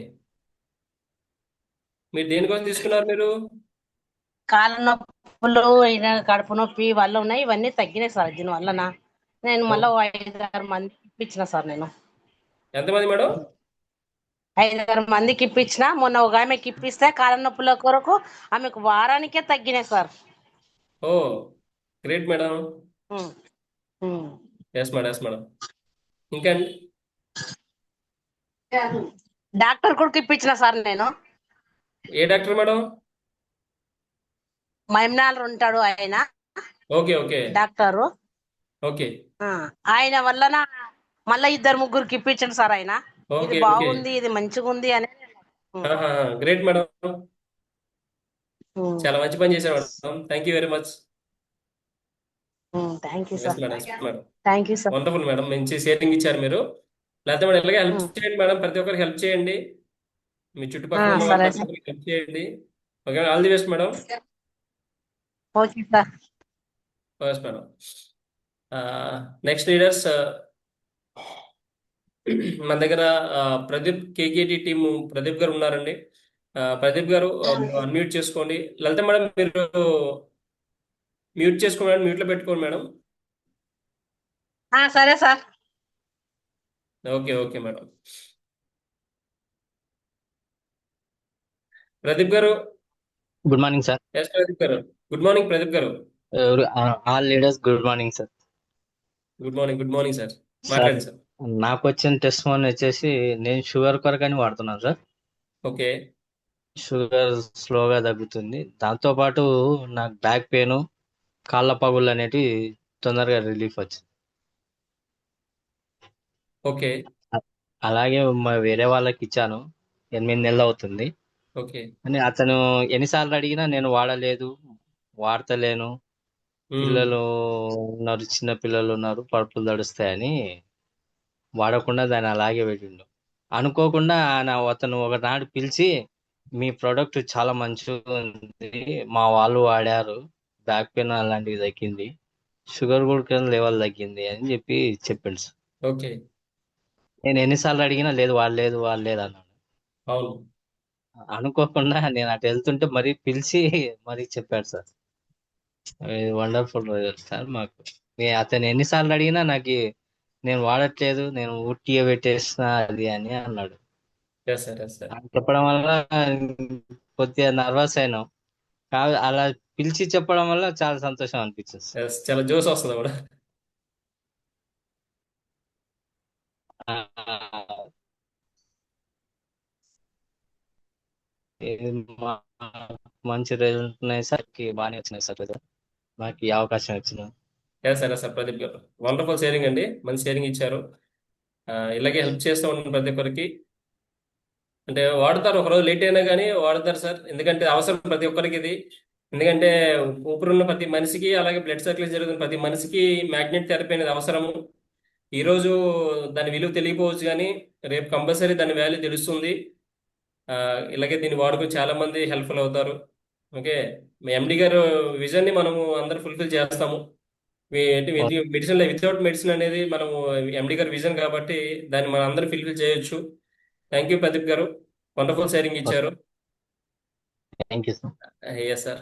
మీరు దేనికోసం తీసుకున్నారు మీరు? కాళ్ళ నొప్పులు, కడుపు నొప్పి వల్ల ఉన్నాయి, ఇవన్నీ తగ్గినాయి సార్. దీని వలన నేను మళ్ళీ 5-6 మందికి ఇప్పించిన సార్. నేను ఎంతమంది మేడం? 5-6 మందికి ఇప్పించిన. మొన్న ఒక ఆమెకి ఇప్పిస్తే కాళ్ళ నొప్పుల కొరకు ఆమెకు వారానికే తగ్గినాయి సార్. ఓ గ్రేట్ మేడం. ఎస్ మేడం ఇంకా అండి? డాక్టర్ కొడుకు ఇప్పించిన సార్ నేను. ఏ డాక్టర్ మేడం? మహిమనాల్ ఉంటాడు ఆయన ఓకే ఓకే డాక్టరు. ఓకే ఆయన వలన మళ్ళా 2-3 ఇప్పించండి సార్ ఆయన. ఇది ఓకే ఓకే బాగుంది, ఇది మంచిగా ఉంది అని. గ్రేట్ మేడం, చాలా మంచి పని చేశారు madam. Thank you very much. Thank you yes sir. Madam, madam thank you sir. Wonderful madam, మంచి షేరింగ్ ఇచ్చారు మీరు. లేకపోతే మేడం ఇలాగే హెల్ప్ చేయండి మేడం, ప్రతి ఒక్కరికి హెల్ప్ చేయండి, మీ చుట్టుపక్కల ఉన్న సరే వాళ్ళకి సార్. హెల్ప్ చేయండి. Okay, all the best madam. Okay sir. Yes madam. Next leaders మన దగ్గర ప్రదీప్ కేకేటి టీమ్ ప్రదీప్ గారు ఉన్నారండి. ప్రదీప్ గారు అన్మ్యూట్ చేసుకోండి. లలిత మేడం మీరు మ్యూట్ చేసుకోండి, మ్యూట్ లో పెట్టుకోండి మేడం. సరే sir. Okay okay madam. Pradeep garu. Good morning sir. Yes Pradeep garu, good morning Pradeep garu. All leaders good morning sir. Good morning, good morning sir. Sir మాట్లాడండి సార్. నాకు వచ్చిన టెస్ట్ ఫోన్ వచ్చేసి నేను షుగర్ కొరకని వాడుతున్నాను సార్. ఓకే షుగర్ స్లోగా తగ్గుతుంది, దాంతోపాటు నాకు బ్యాక్ పెయిన్, కాళ్ళ పగుళ్ళు అనేటివి తొందరగా రిలీఫ్ వచ్చింది. ఓకే అలాగే వేరే వాళ్ళకి ఇచ్చాను, 8 నెలలు అవుతుంది. ఓకే అని అతను ఎన్నిసార్లు అడిగినా నేను వాడలేదు, వాడతలేను, పిల్లలు ఉన్నారు, చిన్న పిల్లలు ఉన్నారు, పరుపులు తడుస్తాయని వాడకుండా దాన్ని అలాగే పెట్టిండు. అనుకోకుండా అతను ఒకనాడు పిలిచి మీ ప్రోడక్ట్ చాలా మంచిగా ఉంది, మా వాళ్ళు వాడారు, బ్యాక్ పెయిన్ అలాంటివి తగ్గింది, షుగర్ కూడా లెవెల్ తగ్గింది అని చెప్పిండు సార్. ఓకే నేను ఎన్నిసార్లు అడిగినా లేదు వాడలేదు అన్నాడు. అవును అనుకోకుండా నేను అటు వెళ్తుంటే మరీ పిలిచి మరీ చెప్పాడు సార్. వండర్ఫుల్ రిజల్ట్ సార్ మాకు. అతను ఎన్నిసార్లు అడిగినా నాకు నేను వాడట్లేదు, నేను ఊటీగా పెట్టేస్తున్నా అది అని అన్నాడు. Yes sir, yes sir. చెప్పడం వల్ల కొద్దిగా నర్వస్ అయినాం, అలా పిలిచి చెప్పడం వల్ల చాలా సంతోషం అనిపించింది సార్. ఎస్, చాలా జోస్ వస్తుంది కూడా. మంచి రిజల్ట్ ఉన్నాయి సార్, బాగానే వచ్చినాయి సార్ రిజల్ట్. నాకు ఈ అవకాశం వచ్చింది. Yes sir, yes sir. Pradeep గారు వండర్ఫుల్ షేరింగ్ అండి, మంచి షేరింగ్ ఇచ్చారు. ఇలాగే హెల్ప్ చేస్తూ ఉంటాను ప్రతి ఒక్కరికి. అంటే వాడతారు, ఒకరోజు లేట్ అయినా కానీ వాడతారు సార్, ఎందుకంటే అవసరం ప్రతి ఒక్కరికి ఇది. ఎందుకంటే ఊపిరున్న ప్రతి మనిషికి, అలాగే బ్లడ్ సర్క్యులేషన్ జరుగుతున్న ప్రతి మనిషికి మ్యాగ్నెట్ థెరపీ అనేది అవసరము. ఈరోజు దాని విలువ తెలియకపోవచ్చు, కానీ రేపు కంపల్సరీ దాని వాల్యూ తెలుస్తుంది. ఇలాగే దీన్ని వాడుకొని చాలా మంది హెల్ప్ఫుల్ అవుతారు. ఓకే, ఎండి గారు విజన్ని మనము అందరు ఫుల్ఫిల్ చేస్తాము. మెడిసిన్ వితౌట్ మెడిసిన్ అనేది మనము ఎండి గారి విజన్ కాబట్టి దాన్ని మనం అందరూ ఫుల్ఫిల్ చేయొచ్చు. థ్యాంక్ యూ ప్రదీప్ గారు, వండర్ఫుల్ షేరింగ్ ఇచ్చారు. Thank you sir. Yes sir.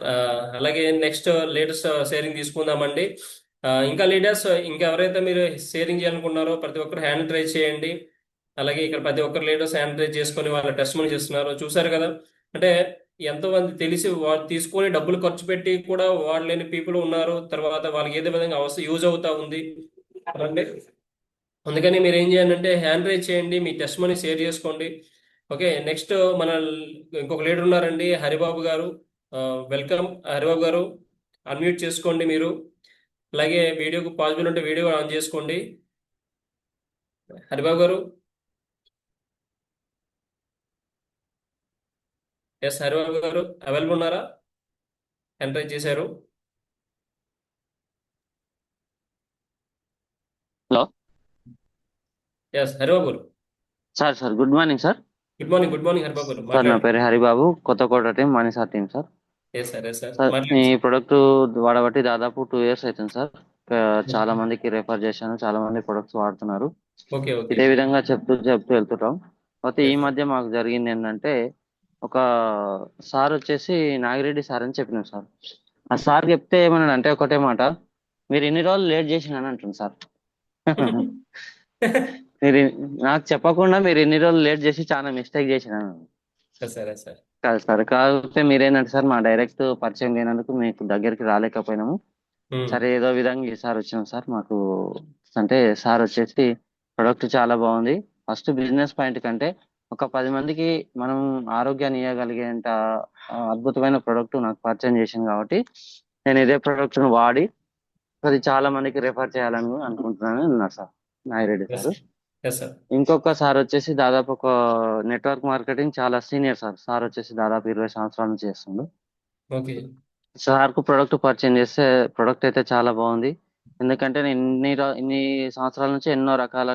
అలాగే నెక్స్ట్ లేటెస్ట్ షేరింగ్ తీసుకుందామండి. ఇంకా లీడర్స్ ఇంకా ఎవరైతే మీరు షేరింగ్ చేయాలనుకున్నారో ప్రతి ఒక్కరు హ్యాండ్ రైజ్ చేయండి. అలాగే ఇక్కడ ప్రతి ఒక్కరు లీడర్స్ హ్యాండ్ రైజ్ చేసుకొని వాళ్ళ టెస్ట్ మనీ చేస్తున్నారు, చూసారు కదా. అంటే ఎంతో మంది తెలిసి తీసుకొని డబ్బులు ఖర్చు పెట్టి కూడా వాడలేని పీపుల్ ఉన్నారు. తర్వాత వాళ్ళకి ఏదో విధంగా యూజ్ అవుతా ఉంది. అందుకని మీరు ఏం చేయాలంటే హ్యాండ్ రైజ్ చేయండి, మీ టెస్ట్ మనీ షేర్ చేసుకోండి. ఓకే, నెక్స్ట్ మన ఇంకొక లీడర్ ఉన్నారండి, హరిబాబు గారు. వెల్కమ్ హరిబాబు గారు, అన్మ్యూట్ చేసుకోండి మీరు. అలాగే వీడియోకి పాసిబుల్ ఉంటే వీడియో ఆన్ చేసుకోండి. హరిబాబు గారు. ఎస్ హరిబాబు గారు అవైలబుల్ ఉన్నారా? హ్యాండ్ రైజ్ చేశారు. Hello. Yes Haribabu garu. Sir good morning sir. Good morning, good morning Haribabu garu. Sir నా పేరు హరిబాబు, కొత్తకోట టీం, మనీసా team sir. Yes sir, yes sir. Sir ఈ ప్రొడక్ట్ వాడబట్టి దాదాపు 2 years అవుతుంది సార్. చాలా మందికి రెఫర్ చేశాను, చాలా మంది ప్రొడక్ట్స్ వాడుతున్నారు. Okay okay. ఇదే విధంగా చెప్తూ వెళ్తుంటాం. అయితే ఈ మధ్య మాకు జరిగింది ఏంటంటే, ఒక సార్ వచ్చేసి నాగిరెడ్డి సార్ అని చెప్పినాం సార్. ఆ సార్ చెప్తే ఏమన్నాడు అంటే ఒకటే మాట, మీరు ఎన్ని రోజులు లేట్ చేసినాను అంటుంది సార్. మీరు నాకు చెప్పకుండా మీరు ఎన్ని రోజులు లేట్ చేసి చాలా మిస్టేక్ చేసినాను. సరే సార్. కాదు సార్, కాకపోతే మీరేంటంటే సార్ మా డైరెక్ట్ పరిచయం లేనందుకు మీకు దగ్గరికి రాలేకపోయినాము. సరే ఏదో విధంగా ఈసారి వచ్చినాం సార్. మాకు అంటే సార్ వచ్చేసి ప్రొడక్ట్ చాలా బాగుంది, ఫస్ట్ బిజినెస్ పాయింట్ కంటే ఒక 10 మందికి మనం ఆరోగ్యాన్ని ఇవ్వగలిగేంత అద్భుతమైన ప్రోడక్ట్ నాకు పరిచయం చేసింది కాబట్టి నేను ఇదే ప్రోడక్ట్ ను వాడి అది చాలా మందికి రెఫర్ చేయాలని అనుకుంటున్నాను అన్నారు sir Nagireddy yes sir. Yes sir. ఇంకొక సార్ వచ్చేసి దాదాపు ఒక నెట్వర్క్ మార్కెటింగ్ చాలా సీనియర్ సార్. సార్ వచ్చేసి దాదాపు 20 సంవత్సరాల నుంచి చేస్తుండు. ఓకే. సార్ కు ప్రొడక్ట్ పరిచయం చేస్తే ప్రొడక్ట్ అయితే చాలా బాగుంది. ఎందుకంటే నేను ఇన్ని సంవత్సరాల నుంచి ఎన్నో రకాల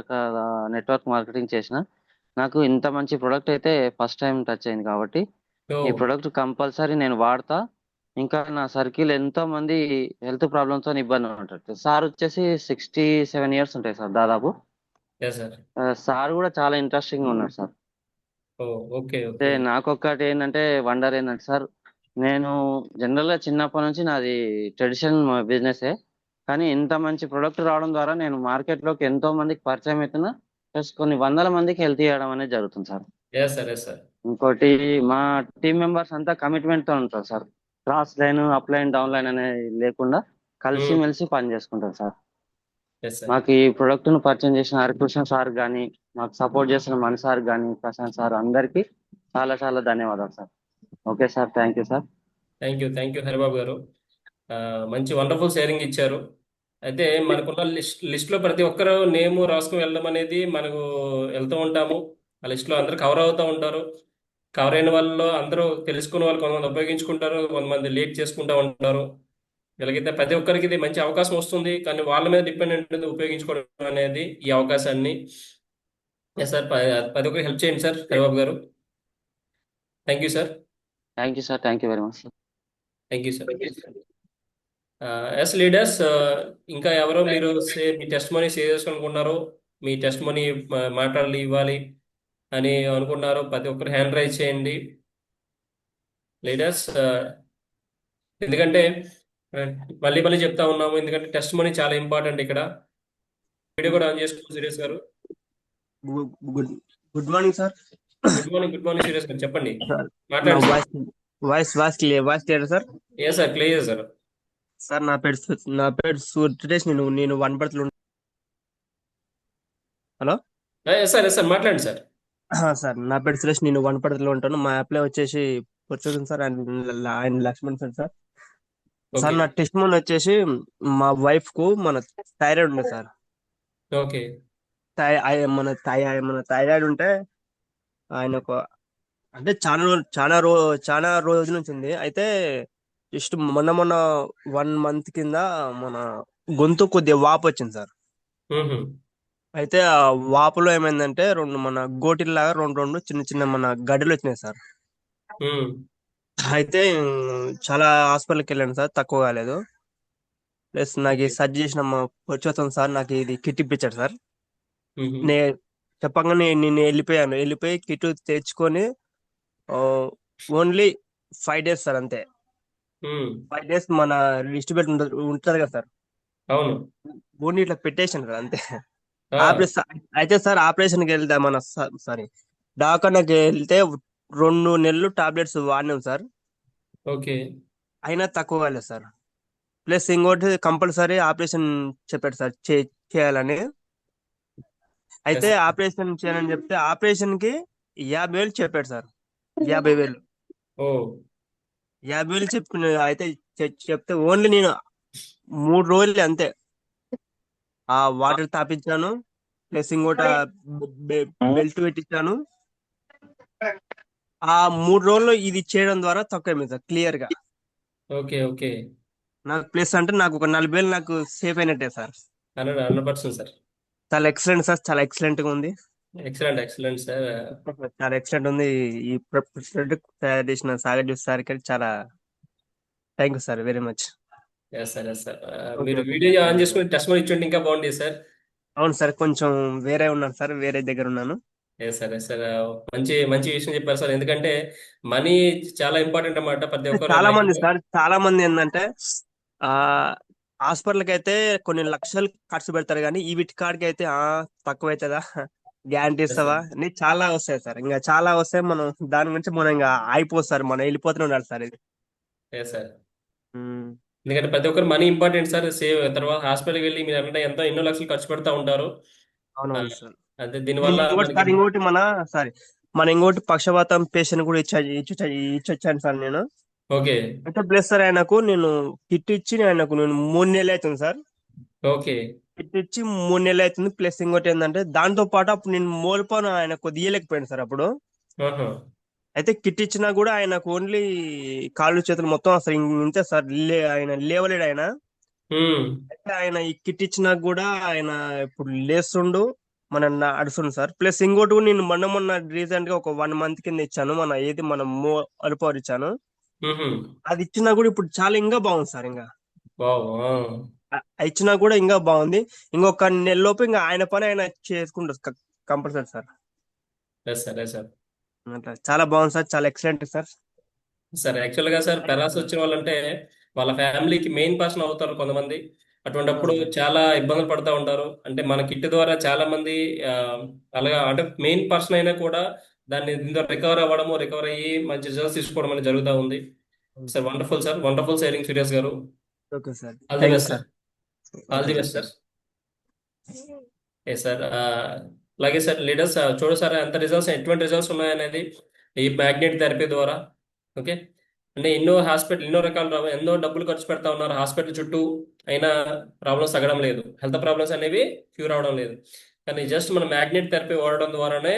నెట్వర్క్ మార్కెటింగ్ చేసిన నాకు ఇంత మంచి ప్రొడక్ట్ అయితే ఫస్ట్ టైం టచ్ అయింది కాబట్టి ఓ ఈ ప్రొడక్ట్ కంపల్సరీ నేను వాడతా. ఇంకా నా సర్కిల్ ఎంతో మంది హెల్త్ ప్రాబ్లమ్స్ తో ఇబ్బంది ఉంటారు. సార్ వచ్చేసి 67 ఇయర్స్ ఉంటాయి సార్ దాదాపు. Yes sir. సార్ కూడా చాలా ఇంట్రెస్టింగ్ గా ఉన్నారు సార్. ఓ ఓకే అయితే ఓకే. నాకొక్కటి ఏంటంటే వండర్ ఏంటంటే సార్, నేను జనరల్ గా చిన్నప్పటి నుంచి నాది ట్రెడిషనల్ బిజినెస్ కానీ ఇంత మంచి ప్రొడక్ట్ రావడం ద్వారా నేను మార్కెట్ లోకి ఎంతో మందికి పరిచయం అవుతున్నా, ప్లస్ కొన్ని వందల మందికి హెల్త్ ఇవ్వడం అనేది జరుగుతుంది sir. Yes sir. Yes sir. ఇంకోటి మా టీమ్ మెంబర్స్ అంతా కమిట్మెంట్ తో ఉంటారు sir. Cross line up line down line అనేది లేకుండా కలిసి మెలిసి పని చేసుకుంటారు సార్. Yes sir. మాకు ఈ ప్రొడక్ట్ ను పరిచయం చేసిన హరికృష్ణ సార్ కానీ, మాకు సపోర్ట్ చేసిన మణి సార్ కానీ, ప్రశాంత్ సార్ అందరికీ చాలా చాలా ధన్యవాదాలు sir. Okay sir, thank you sir. Thank you Haribabu గారు. మంచి వండర్ఫుల్ షేరింగ్ ఇచ్చారు. అయితే మనకున్న లిస్ట్లో ప్రతి ఒక్కరు నేము రాసుకుని వెళ్ళడం అనేది మనకు వెళ్తూ ఉంటాము. ఆ లిస్ట్లో అందరూ కవర్ అవుతూ ఉంటారు. కవర్ అయిన వాళ్ళలో అందరూ తెలుసుకున్న వాళ్ళు కొంతమంది ఉపయోగించుకుంటారు, కొంతమంది లేట్ చేసుకుంటూ ఉంటారు. ఎలాగైతే ప్రతి ఒక్కరికి ఇది మంచి అవకాశం వస్తుంది, కానీ వాళ్ళ మీద డిపెండెంట్ ఉపయోగించుకోవడం అనేది ఈ అవకాశాన్ని. ఎస్ సార్, ప్రతి ఒక్కరికి హెల్ప్ చేయండి సార్ హరిబాబు గారు. Thank you sir. Thank you sir, thank you very much. Thank you sir. Yes leaders, ఇంకా ఎవరో మీరు మీ టెస్ట్ మనీ షేర్ చేసుకోనుకున్నారు, మీ టెస్ట్ మనీ మాట్లాడాలి ఇవ్వాలి అని అనుకున్నారు, ప్రతి ఒక్కరు హ్యాండ్ రైజ్ చేయండి లీడర్స్. ఎందుకంటే మళ్ళీ మళ్ళీ చెప్తా ఉన్నాము, ఎందుకంటే టెస్ట్ మనీ చాలా ఇంపార్టెంట్. ఇక్కడ వీడియో కూడా ఆన్ చేసుకోండి సీరియస్ garu. Good morning sir. Good morning సీరియస్ గారు, చెప్పండి, సార్ మాట్లాడండి సార్. Voice clear sir. ఏ సార్, క్లియర్ సార్. సార్ నా పేరు సురేష్. నేను వనపర్తిలో హలో సార్ సార్ మాట్లాడండి సార్. సార్ నా పేరు సురేష్, నేను వనపర్తిలో ఉంటాను. మా అప్లై వచ్చేసి పురుషోత్తం సార్ ఆయన లక్ష్మణ్ సార్. సార్ ఓకే నా టెస్ట్ మోన్ వచ్చేసి మా వైఫ్ కు మన థైరాయిడ్ ఉంది సార్. ఓకే మన థైరాయిడ్ ఉంటే ఆయన ఒక అంటే చాలా రోజుల నుంచి ఉంది. అయితే జస్ట్ మొన్న 1 మంత్ కింద మన గొంతు కొద్దిగా వాపు వచ్చింది సార్. అయితే ఆ వాపులో ఏమైందంటే మన గోటిల్లాగా రెండు చిన్న చిన్న మన గడ్డలు వచ్చినాయి సార్. అయితే చాలా హాస్పిటల్కి వెళ్ళాను సార్, తక్కువ కాలేదు. ప్లస్ నాకు సర్జరీ చేసిన మా పురుషోత్తం సార్ నాకు ఇది కిట్ ఇప్పించాడు సార్. నే చెప్పగానే నేను వెళ్ళిపోయి కిట్ తెచ్చుకొని ఓన్లీ 5 days సార్, అంతే. 5 days మన లిస్ట్ పెట్టి ఉంటుంది కదా సార్, అవును. ఓన్లీ ఇట్లా పెట్టేసాను సార్, అంతే. ఆ, అయితే సార్ ఆపరేషన్కి వెళ్తే సారీ డాక్టర్కి వెళ్తే 2 నెలలు టాబ్లెట్స్ వాడినాం సార్, ఓకే అయినా తక్కువ కాలేదు సార్. ప్లస్ ఇంకోటి కంపల్సరీ ఆపరేషన్ చెప్పాడు సార్ చేయాలని. అయితే ఎస్ సార్. ఆపరేషన్ చేయాలని చెప్తే ఆపరేషన్ కి 50,000 చెప్పాడు సార్. 50,000 ఓ 50,000 చెప్పిన. అయితే చెప్తే ఓన్లీ నేను 3 రోజులు అంతే ఆ వాటర్ తాపించాను, ప్లస్ ఇంకోటి బెల్ట్ పెట్టించాను. ఆ 3 రోజుల్లో ఇది చేయడం ద్వారా తక్కువ సార్ క్లియర్ గా. ఓకే ఓకే నాకు ప్లస్ అంటే నాకు ఒక 40,000 నాకు సేఫ్ అయినట్టే సార్. 100% సార్. చాలా ఎక్సలెంట్ సార్, చాలా ఎక్సలెంట్ గా ఉంది. Excellent sir. చాలా ఎక్సలెంట్ ఉంది. ఈ ప్రొడక్ట్ తయారు చేసిన సాగర్ జ్యూస్ సార్ కి చాలా thank you sir, very much. Yes sir. మీరు వీడియో ఆన్ చేసుకుని టెస్ట్ మనీ ఇచ్చుంటే ఇంకా బాగుండేది సార్. అవును సార్, కొంచెం వేరే ఉన్నాను సార్, వేరే దగ్గర ఉన్నాను. Yes sir. మంచి విషయం చెప్పారు సార్. ఎందుకంటే మనీ చాలా ఇంపార్టెంట్ అన్నమాట ప్రతి ఒక్కరు చాలా లైఫ్ మంది లో. సార్, చాలా మంది ఏంటంటే ఆ హాస్పిటల్కి అయితే కొన్ని లక్షలు ఖర్చు పెడతారు, కానీ ఈ వీటి కాడికి అయితే తక్కువ అవుతుందా, గ్యారంటీ ఎస్ ఇస్తావా సార్. అని చాలా వస్తాయి సార్. ఇంకా చాలా వస్తాయి, మనం దాని గురించి మనం ఇంకా అయిపోతారు, మనం వెళ్ళిపోతూనే ఉండాలి సార్ ఇది. Yes sir. ఉమ్, ఎందుకంటే ప్రతి ఒక్కరు మనీ ఇంపార్టెంట్ సార్. సేవ్ తర్వాత హాస్పిటల్కి వెళ్ళి మీరు అంటే ఎన్నో లక్షలు ఖర్చు పెడతా ఉంటారు. అవునవును సార్. అంటే దీనివల్ల ఇంకోటి సార్, మనకి ఇంకోటి పక్షవాతం పేషెంట్ కూడా ఇచ్చొచ్చాను సార్ నేను. ఓకే అంటే ప్లస్ సార్ ఆయనకు నేను కిట్ ఇచ్చి ఆయనకు నేను 3 నెలలు అవుతుంది సార్. ఓకే కిట్ ఇచ్చి 3 నెలలు అవుతుంది. ప్లస్ ఇంకోటి ఏంటంటే దాంతో పాటు అప్పుడు నేను మోల్పాను ఆయన కొద్దిగా ఇయ్యలేకపోయాను సార్ అప్పుడు. ఆహా. అయితే కిట్ ఇచ్చినా కూడా ఆయనకు ఓన్లీ కాళ్ళు చేతులు మొత్తం అసలు ఇంతే సార్. ఆయన లేవలేడు ఆయన. ఉమ్. అయితే ఆయన ఈ కిట్ ఇచ్చినా కూడా ఆయన ఇప్పుడు లేస్తుండు, మన అడుస్తుండు సార్. ప్లస్ ఇంకోటి కూడా నేను మొన్న రీసెంట్ గా ఒక 1 మంత్ కింద ఇచ్చాను, మనం అల్పవర్ ఇచ్చాను. ఉహుం. అది ఇచ్చినా కూడా ఇప్పుడు చాలా ఇంకా బాగుంది సార్. ఇంకా వావ్. ఇచ్చినా కూడా ఇంకా బాగుంది. ఇంకొక నెల లోపు ఇంకా ఆయన పని ఆయన చేసుకుంటారు compulsory sir. Yes sir, yes sir. అట్లా చాలా బాగుంది సార్, చాలా ఎక్సలెంట్ సార్. సార్ యాక్చువల్గా సార్ పెరాలసిస్ వచ్చిన వాళ్ళంటే వాళ్ళ ఫ్యామిలీకి మెయిన్ పర్సన్ అవుతారు కొంతమంది. అటువంటిప్పుడు చాలా ఇబ్బందులు పడుతూ ఉంటారు. అంటే మన కిట్ ద్వారా చాలా మంది అలాగా అంటే మెయిన్ పర్సన్ అయినా కూడా దీంతో రికవర్ అవ్వడము, రికవర్ అయ్యి మంచి రిజల్ట్స్ తీసుకోవడం అనేది జరుగుతూ ఉంది. Sir wonderful sir, wonderful sharing సూర్యాస్ garu. Okay sir, all the thank you best sir. Sir, all the best sir. ఏ సార్ అలాగే సార్ లీడర్స్ చూడు సార్ ఎంత రిజల్ట్స్, ఎటువంటి రిజల్ట్స్ ఉన్నాయనేది ఈ మ్యాగ్నెట్ థెరపీ ద్వారా. ఓకే, అంటే ఎన్నో రకాల ఎన్నో డబ్బులు ఖర్చు పెడతా ఉన్నారు హాస్పిటల్ చుట్టూ, అయినా ప్రాబ్లమ్స్ తగ్గడం లేదు, హెల్త్ ప్రాబ్లమ్స్ అనేవి క్యూర్ అవడం లేదు. కానీ జస్ట్ మన మ్యాగ్నెట్ థెరపీ వాడడం ద్వారానే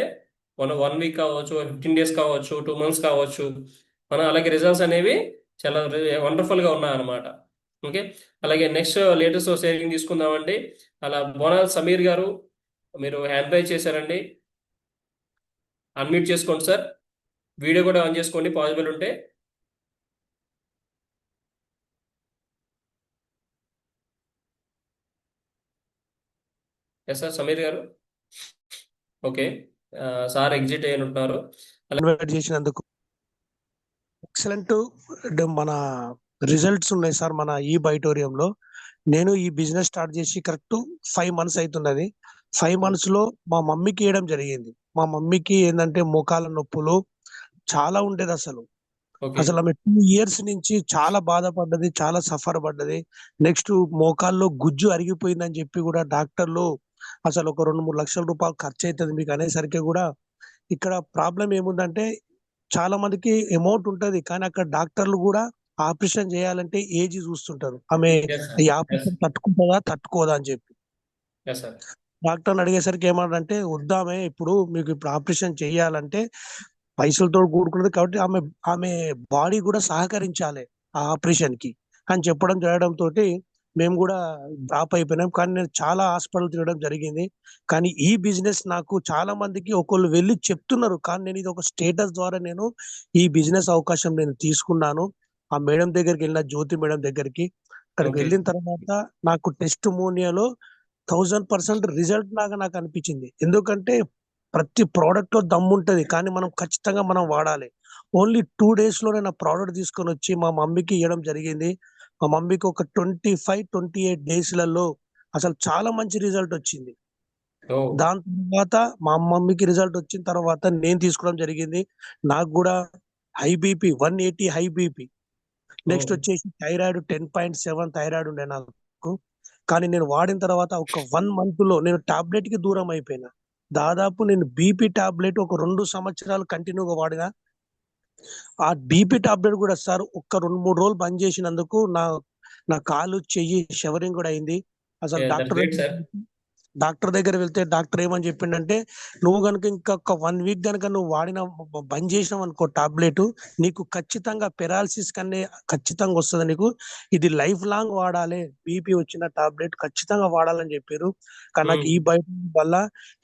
1 వీక్ కావచ్చు, 15 days కావచ్చు, 2 months కావచ్చు, అలాగే రిజల్ట్స్ అనేవి చాలా వండర్ఫుల్గా ఉన్నాయన్నమాట. ఓకే, అలాగే నెక్స్ట్ లేటెస్ట్ షేరింగ్ తీసుకుందామండి. అలా బోనాల్ సమీర్ గారు, మీరు హ్యాండ్ రైజ్ చేశారండి, అన్మ్యూట్ చేసుకోండి సార్. వీడియో కూడా ఆన్ చేసుకోండి పాసిబుల్ ఉంటే. Yes sir, Sameer garu. Okay, sir exit అయినట్టున్నారు. ఇన్వైట్ చేసినందుకు ఎక్సలెంట్ మన రిజల్ట్స్ ఉన్నాయి సార్. మన ఈ బైటోరియంలో నేను ఈ బిజినెస్ స్టార్ట్ చేసి కరెక్ట్ 5 months అవుతున్నది. 5 months లో మా మమ్మీకి వేయడం జరిగింది. మా మమ్మీకి ఏంటంటే మోకాల నొప్పులు చాలా ఉండేది. అసలు ఓకే ఆమె 2 years నుంచి చాలా బాధపడ్డది, చాలా సఫర్ పడ్డది. నెక్స్ట్ మోకాల్లో గుజ్జు అరిగిపోయిందని చెప్పి కూడా డాక్టర్లు అసలు ఒక 2-3 లక్షల రూపాయలు ఖర్చు అవుతుంది మీకు అనేసరికి కూడా, ఇక్కడ ప్రాబ్లం ఏముందంటే చాలా మందికి అమౌంట్ ఉంటది, కానీ అక్కడ డాక్టర్లు కూడా ఆపరేషన్ చేయాలంటే ఏజ్ చూస్తుంటారు, ఆమె ఎస్ ఈ సార్, ఎస్ ఆపరేషన్ తట్టుకుంటుందా తట్టుకోదా అని చెప్పి. Yes sir. డాక్టర్ని అడిగేసరికి ఏమన్నాడంటే వద్దామే, ఇప్పుడు ఆపరేషన్ చేయాలంటే పైసలతో కూడుకున్నది కాబట్టి ఆమె బాడీ కూడా సహకరించాలి ఆ ఆపరేషన్ కి అని చెప్పడం జరగడం తోటి మేము కూడా డ్రాప్ అయిపోయినాం. కానీ నేను చాలా హాస్పిటల్ తిరగడం జరిగింది. కానీ ఈ బిజినెస్ నాకు చాలా మందికి ఒకళ్ళు వెళ్ళి చెప్తున్నారు, కానీ నేను ఇది ఒక స్టేటస్ ద్వారా నేను ఈ బిజినెస్ అవకాశం నేను తీసుకున్నాను. ఆ మేడం దగ్గరికి వెళ్ళిన, జ్యోతి మేడం దగ్గరికి. అక్కడికి ఓకే వెళ్ళిన తర్వాత నాకు టెస్ట్ మోనియాలో 1000% రిజల్ట్ లాగా నాకు అనిపించింది. ఎందుకంటే ప్రతి ప్రోడక్ట్ లో దమ్ము ఉంటది, కానీ మనం ఖచ్చితంగా మనం వాడాలి. ఓన్లీ 2 days లో నేను ఆ ప్రోడక్ట్ తీసుకొని వచ్చి మా మమ్మీకి ఇవ్వడం జరిగింది. మా మమ్మీకి ఒక 25-28 daysలలో అసలు చాలా మంచి రిజల్ట్ వచ్చింది. ఓ దాని తర్వాత మా మమ్మీకి రిజల్ట్ వచ్చిన తర్వాత నేను తీసుకోవడం జరిగింది. నాకు కూడా హై బీపీ 180 హై బీపీ, ఓ నెక్స్ట్ వచ్చేసి థైరాయిడ్ 10.7 థైరాయిడ్ ఉండే నాకు. కానీ నేను వాడిన తర్వాత ఒక 1 month లో నేను టాబ్లెట్ కి దూరం అయిపోయినా. దాదాపు నేను బీపీ టాబ్లెట్ ఒక 2 సంవత్సరాలు కంటిన్యూగా వాడినా. ఆ బీపీ టాబ్లెట్ కూడా సార్ ఒక్క 2-3 రోజులు బంద్ చేసినందుకు నా కాలు చెయ్యి షవరింగ్ కూడా అయింది. అసలు దట్స్ గ్రేట్ సార్. డాక్టర్ దగ్గర వెళ్తే డాక్టర్ ఏమని చెప్పిండంటే, నువ్వు కనుక ఇంకొక 1 week కనుక నువ్వు బంద్ చేసినావు అనుకో టాబ్లెట్, నీకు ఖచ్చితంగా పెరాలసిస్ కన్నా ఖచ్చితంగా వస్తుంది నీకు, ఇది లైఫ్ లాంగ్ వాడాలి, బీపీ వచ్చిన టాబ్లెట్ ఖచ్చితంగా వాడాలని చెప్పారు. కానీ నాకు ఈ బయట వల్ల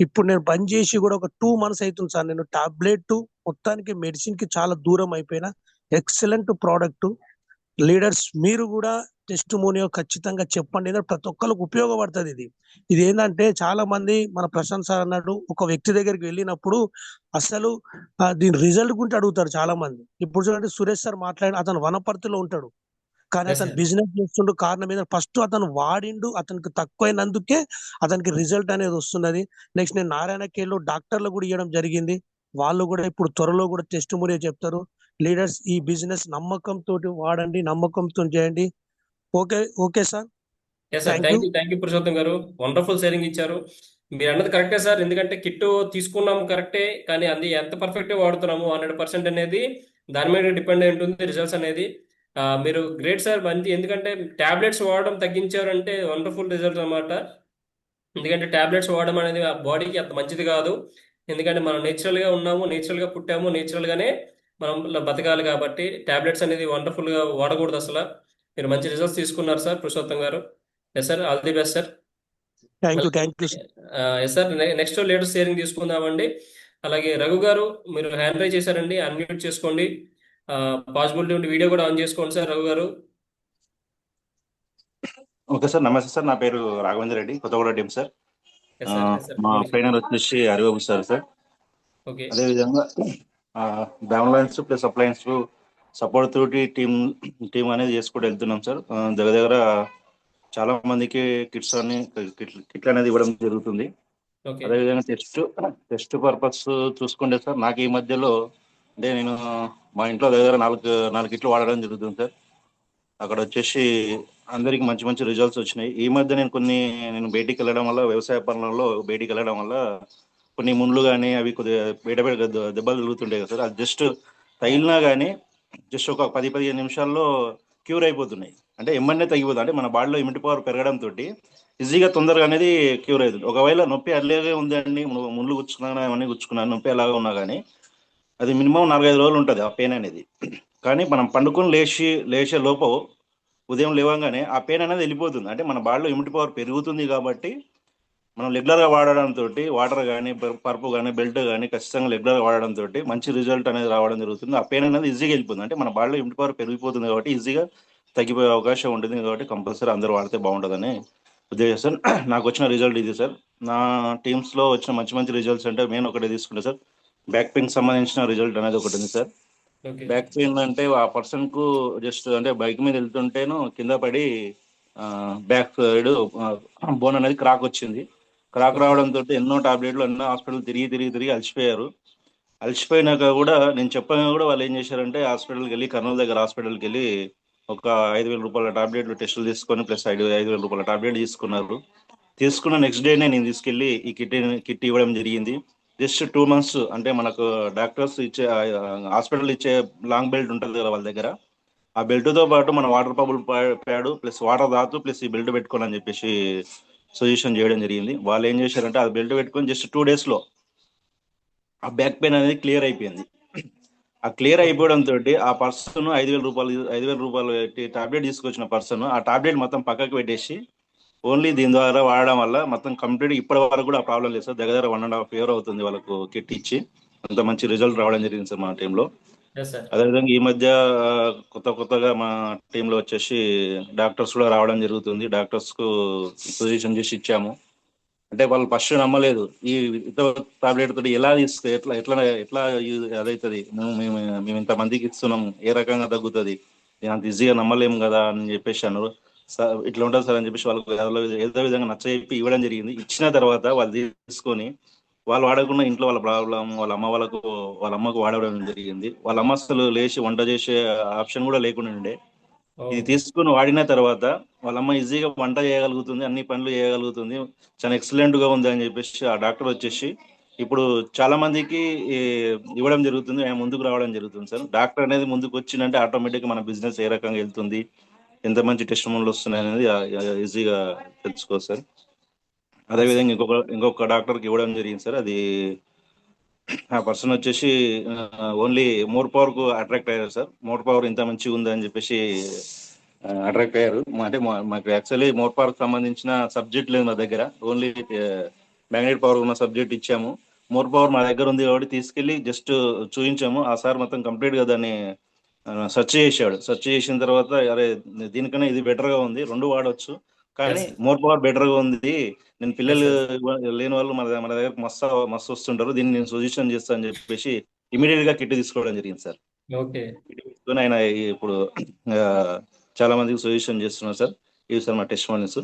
ఇప్పుడు నేను బంద్ చేసి కూడా ఒక 2 months అవుతుంది సార్. నేను టాబ్లెట్ మొత్తానికి మెడిసిన్ కి చాలా దూరం అయిపోయినా. Excellent product. లీడర్స్ మీరు కూడా టెస్ట్ మోనియో ఖచ్చితంగా చెప్పండి, ప్రతి ఒక్కరికి ఉపయోగపడుతుంది. ఇది ఏంటంటే చాలా మంది మన ప్రశాంత్ సార్ అన్నాడు, ఒక వ్యక్తి దగ్గరికి వెళ్ళినప్పుడు అసలు దీని రిజల్ట్ గురించి అడుగుతారు చాలా మంది. ఇప్పుడు చూడండి సురేష్ సార్ మాట్లాడి, అతను వనపర్తిలో ఉంటాడు, కానీ ఎస్ అతను సార్. బిజినెస్ చేస్తుండు. కారణం ఏంటంటే ఫస్ట్ అతను వాడిండు, అతనికి తక్కువైనందుకే అతనికి రిజల్ట్ అనేది వస్తున్నది. నెక్స్ట్ నేను నారాయణకేలో డాక్టర్లు కూడా ఇవ్వడం జరిగింది, వాళ్ళు కూడా ఇప్పుడు త్వరలో కూడా టెస్ట్ మోనియో చెప్తారు. లీడర్స్ ఈ బిజినెస్ నమ్మకంతో వాడండి, నమ్మకంతో చేయండి. Okay sir, yes sir, thank you. Thank you Purushottam గారు, వండర్ఫుల్ షేరింగ్ ఇచ్చారు. మీరు అన్నది కరెక్టే సార్. ఎందుకంటే కిట్ తీసుకున్నాము కరెక్టే, కానీ అది ఎంత పర్ఫెక్ట్ వాడుతున్నాము 100% అనేది దాని మీద డిపెండ్ అయి ఉంటుంది రిజల్ట్స్ అనేది. మీరు గ్రేట్ సార్, మంచి. ఎందుకంటే టాబ్లెట్స్ వాడడం తగ్గించారంటే వండర్ఫుల్ రిజల్ట్ అన్నమాట. ఎందుకంటే టాబ్లెట్స్ వాడడం అనేది ఆ బాడీకి అంత మంచిది కాదు. ఎందుకంటే మనం నేచురల్గా ఉన్నాము, నేచురల్గా పుట్టాము, నేచురల్గానే మనం బతకాలి. కాబట్టి టాబ్లెట్స్ అనేది వండర్ఫుల్గా వాడకూడదు అసలు. మీరు మంచి రిజల్ట్స్ తీసుకున్నారు sir Purushottam garu. Yes sir, all the best sir. Thank you yes sir, next latest sharing తీసుకుందామండి. అలాగే రఘు గారు, మీరు హ్యాండ్ రైజ్ చేశారండి, అన్మ్యూట్ చేసుకోండి. పాసిబిలిటీ ఉంటే వీడియో కూడా ఆన్ చేసుకోండి sir Raghu garu. Okay sir, నమస్తే సార్. నా పేరు Raghavendra Reddy, Kothaguda team sir. Yes sir, yes sir. మా ట్రైనర్ వచ్చేసి హరిబాబు సార్. ఓకే. అదేవిధంగా డౌన్లైన్స్ ప్లస్ అప్లయన్స్ సపోర్ట్ తోటి టీం అనేది చేసుకుంటూ వెళ్తున్నాం సార్. దగ్గర దగ్గర చాలా మందికి కిట్లు అనేది ఇవ్వడం జరుగుతుంది. ఓకే. అదేవిధంగా టెస్ట్ పర్పస్ చూసుకుంటే సార్, నాకు ఈ మధ్యలో అంటే నేను మా ఇంట్లో దగ్గర నాలుగు కిట్లు వాడడం జరుగుతుంది సార్. అక్కడ వచ్చేసి అందరికి మంచి మంచి రిజల్ట్స్ వచ్చినాయి. ఈ మధ్య నేను బయటికి వెళ్ళడం వల్ల, వ్యవసాయ పనులలో బయటికి వెళ్ళడం వల్ల కొన్ని ముండ్లు కానీ అవి కొద్దిగా బయట దెబ్బలు తిరుగుతుంటాయి కదా సార్. అది జస్ట్ తగిలినా కానీ జస్ట్ ఒక 10-15 నిమిషాల్లో క్యూర్ అయిపోతున్నాయి. అంటే ఎమ్మన్నే తగ్గిపోతుంది. అంటే మన బాడీలో ఇమ్యూనిటీ పవర్ పెరగడంతో ఈజీగా తొందరగా అనేది క్యూర్ అవుతుంది. ఒకవేళ నొప్పి అలాగే ఉందండి, ముండ్లు గుచ్చుకున్నా అవన్నీ గుచ్చుకున్నాను, నొప్పి అలాగే ఉన్నా కానీ అది మినిమం 4-5 రోజులు ఉంటుంది ఆ పెయిన్ అనేది. కానీ మనం పండుకొని లేచే లోపు ఉదయం లేవగానే ఆ పెయిన్ అనేది వెళ్ళిపోతుంది. అంటే మన బాడీలో ఇమ్యూనిటీ పవర్ పెరుగుతుంది కాబట్టి మనం రెగ్యులర్గా వాడడంతో వాటర్ కానీ, పరుపు కానీ, బెల్ట్ కానీ ఖచ్చితంగా రెగ్యులర్గా వాడడంతో మంచి రిజల్ట్ అనేది రావడం జరుగుతుంది. ఆ పెయిన్ అనేది ఈజీగా వెళ్ళిపోతుంది. అంటే మన బాడీలో ఇమ్యూనిటీ పవర్ పెరిగిపోతుంది కాబట్టి ఈజీగా తగ్గిపోయే అవకాశం ఉంటుంది. కాబట్టి కంపల్సరీ అందరూ వాడితే బాగుంటుందని ఉద్దేశం సార్. నాకు వచ్చిన రిజల్ట్ ఇది సార్. నా టీమ్స్లో వచ్చిన మంచి మంచి రిజల్ట్స్ అంటే మెయిన్ ఒకటే తీసుకుంటే సార్, బ్యాక్ పెయిన్ సంబంధించిన రిజల్ట్ అనేది ఒకటి ఉంది సార్. బ్యాక్ పెయిన్ అంటే ఆ పర్సన్ కు జస్ట్ అంటే బైక్ మీద వెళ్తుంటేను కింద పడి బ్యాక్ సైడ్ బోన్ అనేది క్రాక్ వచ్చింది. క్రాక్ రావడంతో ఎన్నో టాబ్లెట్లు, ఎన్నో హాస్పిటల్ తిరిగి అలసిపోయారు. అలసిపోయినాక కూడా నేను చెప్పగా కూడా వాళ్ళు ఏం చేశారంటే హాస్పిటల్కి వెళ్ళి, కర్నూలు దగ్గర హాస్పిటల్కి వెళ్ళి ఒక 5,000 రూపాయల టాబ్లెట్లు టెస్టులు తీసుకొని ప్లస్ 5,000 రూపాయల టాబ్లెట్ తీసుకున్నారు. తీసుకున్న నెక్స్ట్ డేనే నేను తీసుకెళ్ళి ఈ కిట్ ఇవ్వడం జరిగింది. జస్ట్ 2 months అంటే మనకు డాక్టర్స్ ఇచ్చే హాస్పిటల్ ఇచ్చే లాంగ్ బెల్ట్ ఉంటుంది కదా వాళ్ళ దగ్గర, ఆ బెల్ట్తో పాటు మన water bubble pad plus water తాగుతూ ప్లస్ ఈ బెల్ట్ పెట్టుకోని అని చెప్పేసి సజెషన్ చేయడం జరిగింది. వాళ్ళు ఏం చేశారంటే ఆ బెల్ట్ పెట్టుకొని జస్ట్ 2 daysలో ఆ బ్యాక్ పెయిన్ అనేది క్లియర్ అయిపోయింది. ఆ క్లియర్ అయిపోవడంతో ఆ పర్సన్ 5,000 రూపాయలు టాబ్లెట్ తీసుకొచ్చిన పర్సన్ ఆ టాబ్లెట్ మొత్తం పక్కకు పెట్టేసి ఓన్లీ దీని ద్వారా వాడడం వల్ల మొత్తం కంప్లీట్ ఇప్పటి వరకు కూడా ప్రాబ్లం లేదు సార్. దగ్గర 1.5 year అవుతుంది వాళ్ళకు కిట్ ఇచ్చి. అంత మంచి రిజల్ట్ రావడం జరిగింది సార్ మా టీంలో. అదేవిధంగా ఈ మధ్య కొత్తగా మా టీంలో వచ్చేసి డాక్టర్స్ కూడా రావడం జరుగుతుంది. డాక్టర్స్ కు పొజిషన్ చేసి ఇచ్చాము. అంటే వాళ్ళు ఫస్ట్ నమ్మలేదు ఈ టాబ్లెట్ తోటి ఎలా ఇస్తే ఎట్లా అదవుతుంది, మేము ఇంత మందికి ఇస్తున్నాం, ఏ రకంగా తగ్గుతుంది, అంత ఈజీగా నమ్మలేము కదా అని చెప్పేసి అన్నారు. ఇట్లా ఉంటుంది సార్ అని చెప్పేసి వాళ్ళకి ఏదో విధంగా నచ్చజెప్పి ఇవ్వడం జరిగింది. ఇచ్చిన తర్వాత వాళ్ళు తీసుకొని వాళ్ళు వాడకుండా ఇంట్లో వాళ్ళ ప్రాబ్లం వాళ్ళ అమ్మకు వాడడం జరిగింది. వాళ్ళ అమ్మ అసలు లేచి వంట చేసే ఆప్షన్ కూడా లేకుండా ఉండే. ఇది తీసుకుని వాడిన తర్వాత వాళ్ళ అమ్మ ఈజీగా వంట చేయగలుగుతుంది, అన్ని పనులు చేయగలుగుతుంది, చాలా ఎక్సలెంట్ గా ఉంది అని చెప్పేసి ఆ డాక్టర్ వచ్చేసి ఇప్పుడు చాలా మందికి ఇవ్వడం జరుగుతుంది. ఆయన ముందుకు రావడం జరుగుతుంది సార్. డాక్టర్ అనేది ముందుకు వచ్చిందంటే ఆటోమేటిక్ మన బిజినెస్ ఏ రకంగా వెళ్తుంది, ఎంత మంచి టెస్టిమోనియల్స్ వస్తున్నాయి అనేది ఈజీగా తెలుసుకోవచ్చు సార్. అదేవిధంగా ఇంకొక డాక్టర్కి ఇవ్వడం జరిగింది సార్. అది ఆ పర్సన్ వచ్చేసి ఓన్లీ మోర్ పవర్ కు అట్రాక్ట్ అయ్యారు సార్. మోర్ పవర్ ఇంత మంచిగా ఉంది అని చెప్పేసి అట్రాక్ట్ అయ్యారు. అంటే మాకు యాక్చువల్లీ మోర్ పవర్ సంబంధించిన సబ్జెక్ట్ లేదు మా దగ్గర, ఓన్లీ మ్యాగ్నెట్ పవర్ ఉన్న సబ్జెక్ట్ ఇచ్చాము. మోర్ పవర్ మా దగ్గర ఉంది కాబట్టి తీసుకెళ్లి జస్ట్ చూపించాము. ఆ సార్ మొత్తం కంప్లీట్ గా దాన్ని సెర్చ్ చేశాడు. సెర్చ్ చేసిన తర్వాత అరే దీనికన్నా ఇది బెటర్ గా ఉంది, 2 వాడవచ్చు, కానీ మోర్ పవర్ బెటర్ గా ఉంది, నేను పిల్లలు లేని వాళ్ళు మన దగ్గర మస్తు వస్తుంటారు, దీన్ని నేను సజెషన్ చేస్తాను అని చెప్పేసి ఇమీడియట్ గా కిట్ తీసుకోవడం జరిగింది సార్. తీసుకొని ఆయన ఇప్పుడు చాలా మందికి సజెషన్ చేస్తున్నారు సార్. ఇవి సార్ మా టెస్టిమోనియల్స్.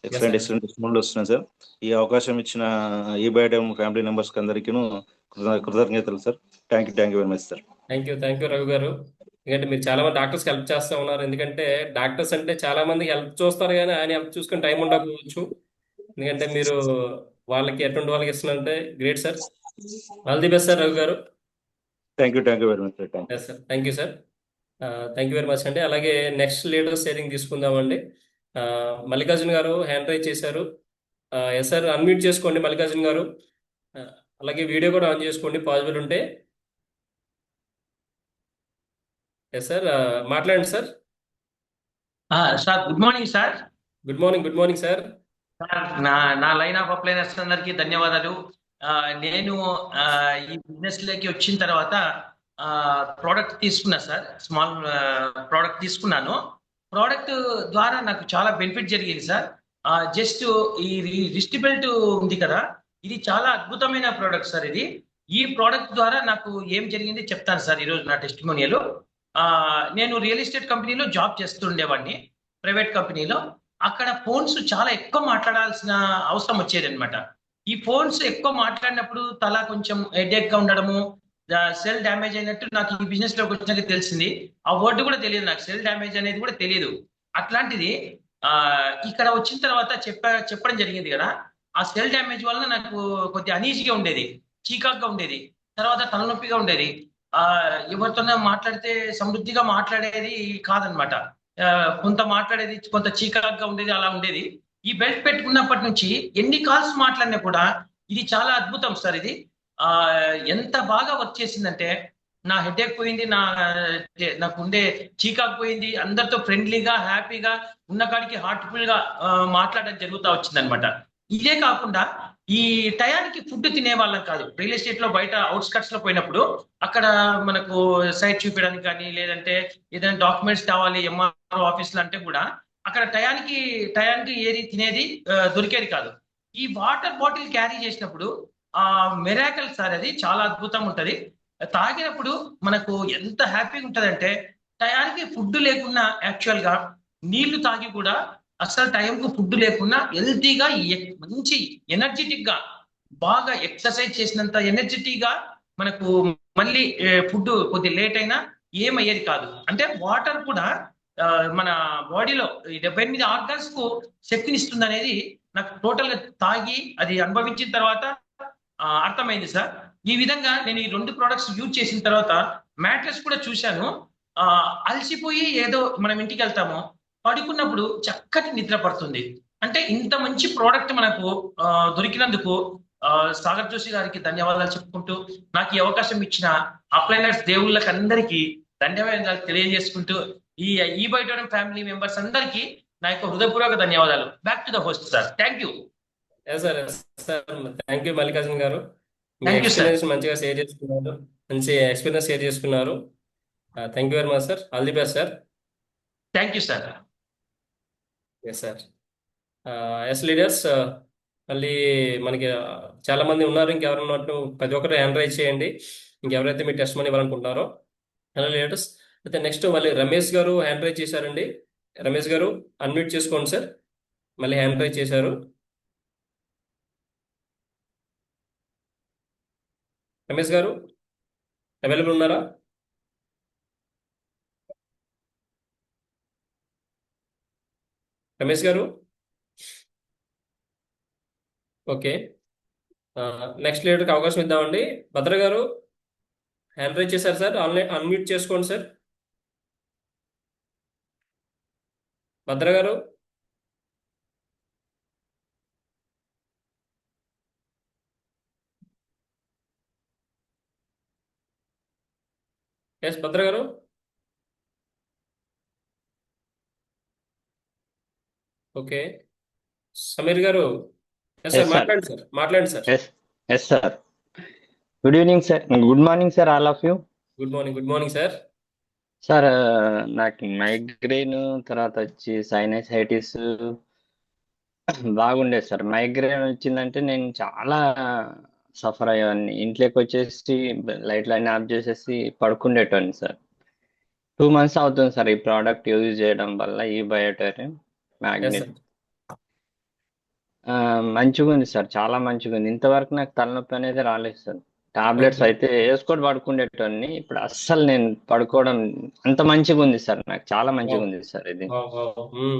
ఎక్సలెంట్ టెస్టిమోనియల్ వస్తున్నాయి సార్. ఈ అవకాశం ఇచ్చిన ఈ బయోటెక్ ఫ్యామిలీ మెంబర్స్ అందరికీ కృతజ్ఞతలు sir. Thank you very much sir. Thank you Raghu గారు. ఎందుకంటే మీరు చాలా మంది డాక్టర్స్కి హెల్ప్ చేస్తూ ఉన్నారు. ఎందుకంటే డాక్టర్స్ అంటే చాలా మంది హెల్ప్ చూస్తారు కానీ ఆయన హెల్ప్ చూసుకుని టైం ఉండకపోవచ్చు. ఎందుకంటే మీరు వాళ్ళకి ఎటువంటి వాళ్ళకి ఇస్తున్నారంటే great sir. All the best sir Ravi garu. Thank you very much sir. Thank you. Yes sir, thank you sir. Thank you very much అండి. అలాగే నెక్స్ట్ లీడర్ షేరింగ్ తీసుకుందామండి. మల్లికార్జున్ గారు హ్యాండ్ రైజ్ చేశారు. ఎస్ సార్, అన్మ్యూట్ చేసుకోండి మల్లికార్జున్ గారు. అలాగే వీడియో కూడా on చేసుకోండి possible ఉంటే. ఎస్ సార్, మాట్లాడండి sir. Sir good morning sir. Good morning sir. Sir నా లైన్ ఆఫ్ అప్లైనర్స్ అందరికీ ధన్యవాదాలు. నేను ఈ బిజినెస్ లోకి వచ్చిన తర్వాత ప్రోడక్ట్ తీసుకున్నా సార్. స్మాల్ ప్రోడక్ట్ తీసుకున్నాను. ప్రోడక్ట్ ద్వారా నాకు చాలా బెనిఫిట్ జరిగింది సార్. జస్ట్ ఈ రిస్ట్ బెల్ట్ ఉంది కదా, ఇది చాలా అద్భుతమైన ప్రోడక్ట్ సార్. ఈ ప్రోడక్ట్ ద్వారా నాకు ఏం జరిగింది చెప్తాను సార్ ఈరోజు నా టెస్టిమోనియల్. నేను రియల్ ఎస్టేట్ కంపెనీలో జాబ్ చేస్తుండేవాడిని, ప్రైవేట్ కంపెనీలో. అక్కడ ఫోన్స్ చాలా ఎక్కువ మాట్లాడాల్సిన అవసరం వచ్చేది అనమాట. ఈ ఫోన్స్ ఎక్కువ మాట్లాడినప్పుడు తల కొంచెం హెడేక్ గా ఉండడము, సెల్ డ్యామేజ్ అయినట్టు నాకు ఈ బిజినెస్ లోకి వచ్చినాక తెలిసింది. ఆ వర్డ్ కూడా తెలియదు నాకు, సెల్ డ్యామేజ్ అనేది కూడా తెలియదు. అట్లాంటిది ఇక్కడ వచ్చిన తర్వాత చెప్పడం జరిగింది కదా. ఆ సెల్ డ్యామేజ్ వలన నాకు కొద్దిగా అనీజీగా ఉండేది, చీకాగ్గా ఉండేది, తర్వాత తలనొప్పిగా ఉండేది. ఎవరితోనే మాట్లాడితే సమృద్ధిగా మాట్లాడేది కాదనమాట. కొంత మాట్లాడేది, కొంత చీకాగ్గా ఉండేది, అలా ఉండేది. ఈ బెల్ట్ పెట్టుకున్నప్పటి నుంచి ఎన్ని కాల్స్ మాట్లాడినా కూడా ఇది చాలా అద్భుతం సార్. ఇది ఎంత బాగా వర్క్ చేసిందంటే నా హెడేక్ పోయింది, నాకు ఉండే చీకాకు పోయింది. అందరితో ఫ్రెండ్లీగా, హ్యాపీగా, ఉన్న కాడికి హార్ట్ఫుల్ గా మాట్లాడడం జరుగుతూ వచ్చింది అనమాట. ఇదే కాకుండా ఈ టయానికి ఫుడ్ తినే వాళ్ళం కాదు. రియల్ ఎస్టేట్ లో బయట అవుట్స్కట్స్ లో పోయినప్పుడు అక్కడ మనకు సైట్ చూపించడానికి కానీ, లేదంటే ఏదైనా డాక్యుమెంట్స్ కావాలి ఎంఆర్ఓ ఆఫీస్ లో అంటే కూడా అక్కడ టయానికి ఏది తినేది దొరికేది కాదు. ఈ వాటర్ బాటిల్ క్యారీ చేసినప్పుడు మెరాకల్ సార్, అది చాలా అద్భుతం ఉంటది. తాగినప్పుడు మనకు ఎంత హ్యాపీగా ఉంటది అంటే, టయానికి ఫుడ్ లేకున్నా యాక్చువల్ గా నీళ్లు తాగి కూడా అసలు టైంకు ఫుడ్ లేకున్నా హెల్తీగా మంచి ఎనర్జెటిక్ గా, బాగా ఎక్సర్సైజ్ చేసినంత ఎనర్జెటిక్ గా మనకు మళ్ళీ ఫుడ్ కొద్ది లేట్ అయినా ఏమయ్యేది కాదు. అంటే వాటర్ కూడా మన బాడీలో 78 ఆర్గన్స్ కు శక్తినిస్తుంది అనేది నాకు టోటల్ గా తాగి అది అనుభవించిన తర్వాత అర్థమైంది సార్. ఈ విధంగా నేను ఈ 2 ప్రోడక్ట్స్ యూజ్ చేసిన తర్వాత మ్యాట్రెస్ కూడా చూశాను. అలసిపోయి ఏదో మనం ఇంటికి వెళ్తామో, పడుకున్నప్పుడు చక్కటి నిద్ర పడుతుంది. అంటే ఇంత మంచి ప్రోడక్ట్ మనకు దొరికినందుకు సాగర్ జోషి గారికి ధన్యవాదాలు చెప్పుకుంటూ, నాకు ఈ అవకాశం ఇచ్చిన అప్లైనర్స్ దేవుళ్ళకి అందరికీ ధన్యవాదాలు తెలియజేసుకుంటూ, ఈ బైటోరం ఫ్యామిలీ మెంబర్స్ అందరికీ నా యొక్క హృదయపూర్వక ధన్యవాదాలు. Back to the host sir. Thank you. Sir thank you Mallikarjun గారు. మీ థ్యాంక్ యూ సార్. ఎక్స్పీరియన్స్ మంచిగా షేర్ చేసుకున్నారు, మంచి ఎక్స్పీరియన్స్ షేర్ చేసుకున్నారు. Thank you very much sir. All the best sir. Thank you sir. Yes sir. Yes leaders, మళ్ళీ మనకి చాలా మంది ఉన్నారు. ఇంకెవరు ఉన్నట్టు ప్రతి ఒక్కరు హ్యాండ్ రైజ్ చేయండి, ఇంకెవరైతే మీ టెస్ట్ మనీ ఇవ్వాలనుకుంటున్నారో. హలో లీడర్స్, అయితే నెక్స్ట్ మళ్ళీ రమేష్ గారు హ్యాండ్ రైజ్ చేశారండి. రమేష్ గారు అన్మ్యూట్ చేసుకోండి సార్. మళ్ళీ హ్యాండ్ రైజ్ చేశారు. రమేష్ గారు అవైలబుల్ ఉన్నారా? రమేష్ గారు ఓకే. నెక్స్ట్ లీడర్కి అవకాశం ఇద్దామండి. భద్ర గారు హ్యాండ్ రైజ్ చేశారు సార్, ఆన్లైన్ అన్మ్యూట్ చేసుకోండి సార్. భద్ర గారు ఎస్ భద్ర గారు ఓకే. సమీర్ గారు ఎస్ సార్, ఎస్ సార్. మాట్లాడండి సార్, మాట్లాడండి sir. Yes sir. Good evening sir. Good morning sir, all of you. Good morning sir. Sir, నాకు మైగ్రేన్, తర్వాత వచ్చి సైనసైటిస్ బాగుండేది సార్. మైగ్రేన్ వచ్చిందంటే నేను చాలా సఫర్ అయ్యేవాడిని. ఇంట్లోకి వచ్చేసి లైట్లు అన్ని ఆఫ్ చేసేసి పడుకుండేటోని సార్. 2 months అవుతుంది సార్ ఈ ప్రోడక్ట్ యూజ్ చేయడం వల్ల, ఈ బయోటోరియం ఎస్ మ్యాగ్నెట్. సార్. మంచిగా ఉంది సార్, చాలా మంచిగా ఉంది. ఇంతవరకు నాకు తలనొప్పి అనేది రాలేదు సార్. టాబ్లెట్స్ ఓకే అయితే వేసుకొని పడుకునేటోన్ని ఇప్పుడు అస్సలు నేను పడుకోవడం అంత మంచిగా ఉంది సార్, నాకు చాలా మంచిగా ఉంది సార్ ఇది.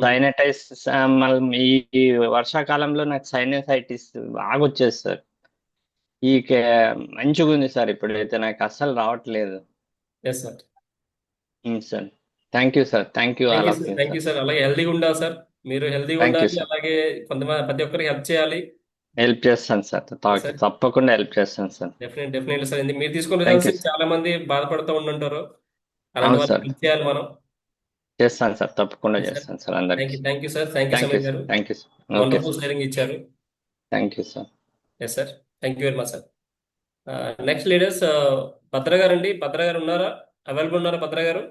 సైనటైస్ మళ్ళీ ఈ వర్షాకాలంలో నాకు సైనసైటిస్ బాగా వచ్చేది సార్. ఈ మంచిగా ఉంది సార్, ఇప్పుడైతే నాకు అస్సలు రావట్లేదు. Yes sir. Sir thank you sir, thank you all of you thank you sir. Sir. అలాగే హెల్దీగా ఉండాలి సార్, మీరు హెల్దీగా థ్యాంక్ యూ ఉండాలి. సార్, అలాగే కొంతమంది ప్రతి ఒక్కరికి హెల్ప్ చేయాలి. హెల్ప్ చేస్తాను సార్, సార్ తప్పకుండా హెల్ప్ చేస్తాను సార్. Definitely sir. మీరు తీసుకున్న థ్యాంక్ రిజల్ట్స్ యూ. చాలా మంది బాధపడుతూ ఉంటుంటారు. అలాంటి అవును వాళ్ళకి సార్, హెల్ప్ చేయాలి మనం. చేస్తాను సార్, తప్పకుండా సార్ చేస్తాను సార్ అందరికి. Thank you sir. Thank you thank you Sameer sir, garu. Thank you sir. Okay wonderful sir, sharing ఇచ్చారు. Thank you sir. Yes sir. Thank you very much sir. Next leaders Bhadra garu అండి. భద్ర గారు ఉన్నారా? అవైలబుల్ ఉన్నారా భద్ర గారు?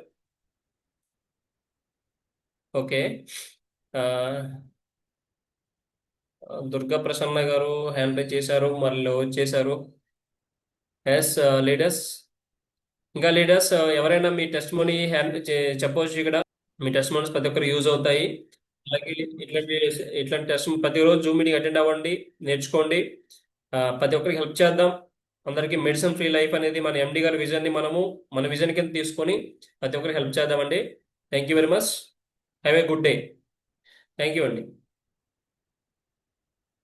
Okay. Durga Prasanna గారు hand raise చేశారు, మళ్ళీ వచ్చేసారు. ఎస్ లీడర్స్, ఇంకా లీడర్స్ ఎవరైనా మీ టెస్ట్ మనీ హ్యాండ్ చెప్పవచ్చు ఇక్కడ. మీ టెస్ట్ మనీస్ ప్రతి ఒక్కరు యూజ్ అవుతాయి. అలాగే ఇట్లాంటి టెస్ట్ ప్రతిరోజు జూమ్ మీటింగ్ అటెండ్ అవ్వండి, నేర్చుకోండి. ప్రతి ఒక్కరికి హెల్ప్ చేద్దాం. అందరికీ మెడిసిన్ ఫ్రీ లైఫ్ అనేది మన ఎండి గారి విజన్ని మనము మన విజన్ కింద తీసుకొని ప్రతి ఒక్కరికి హెల్ప్ చేద్దామండి. Thank you very much. Have a good day. Thank you అండి.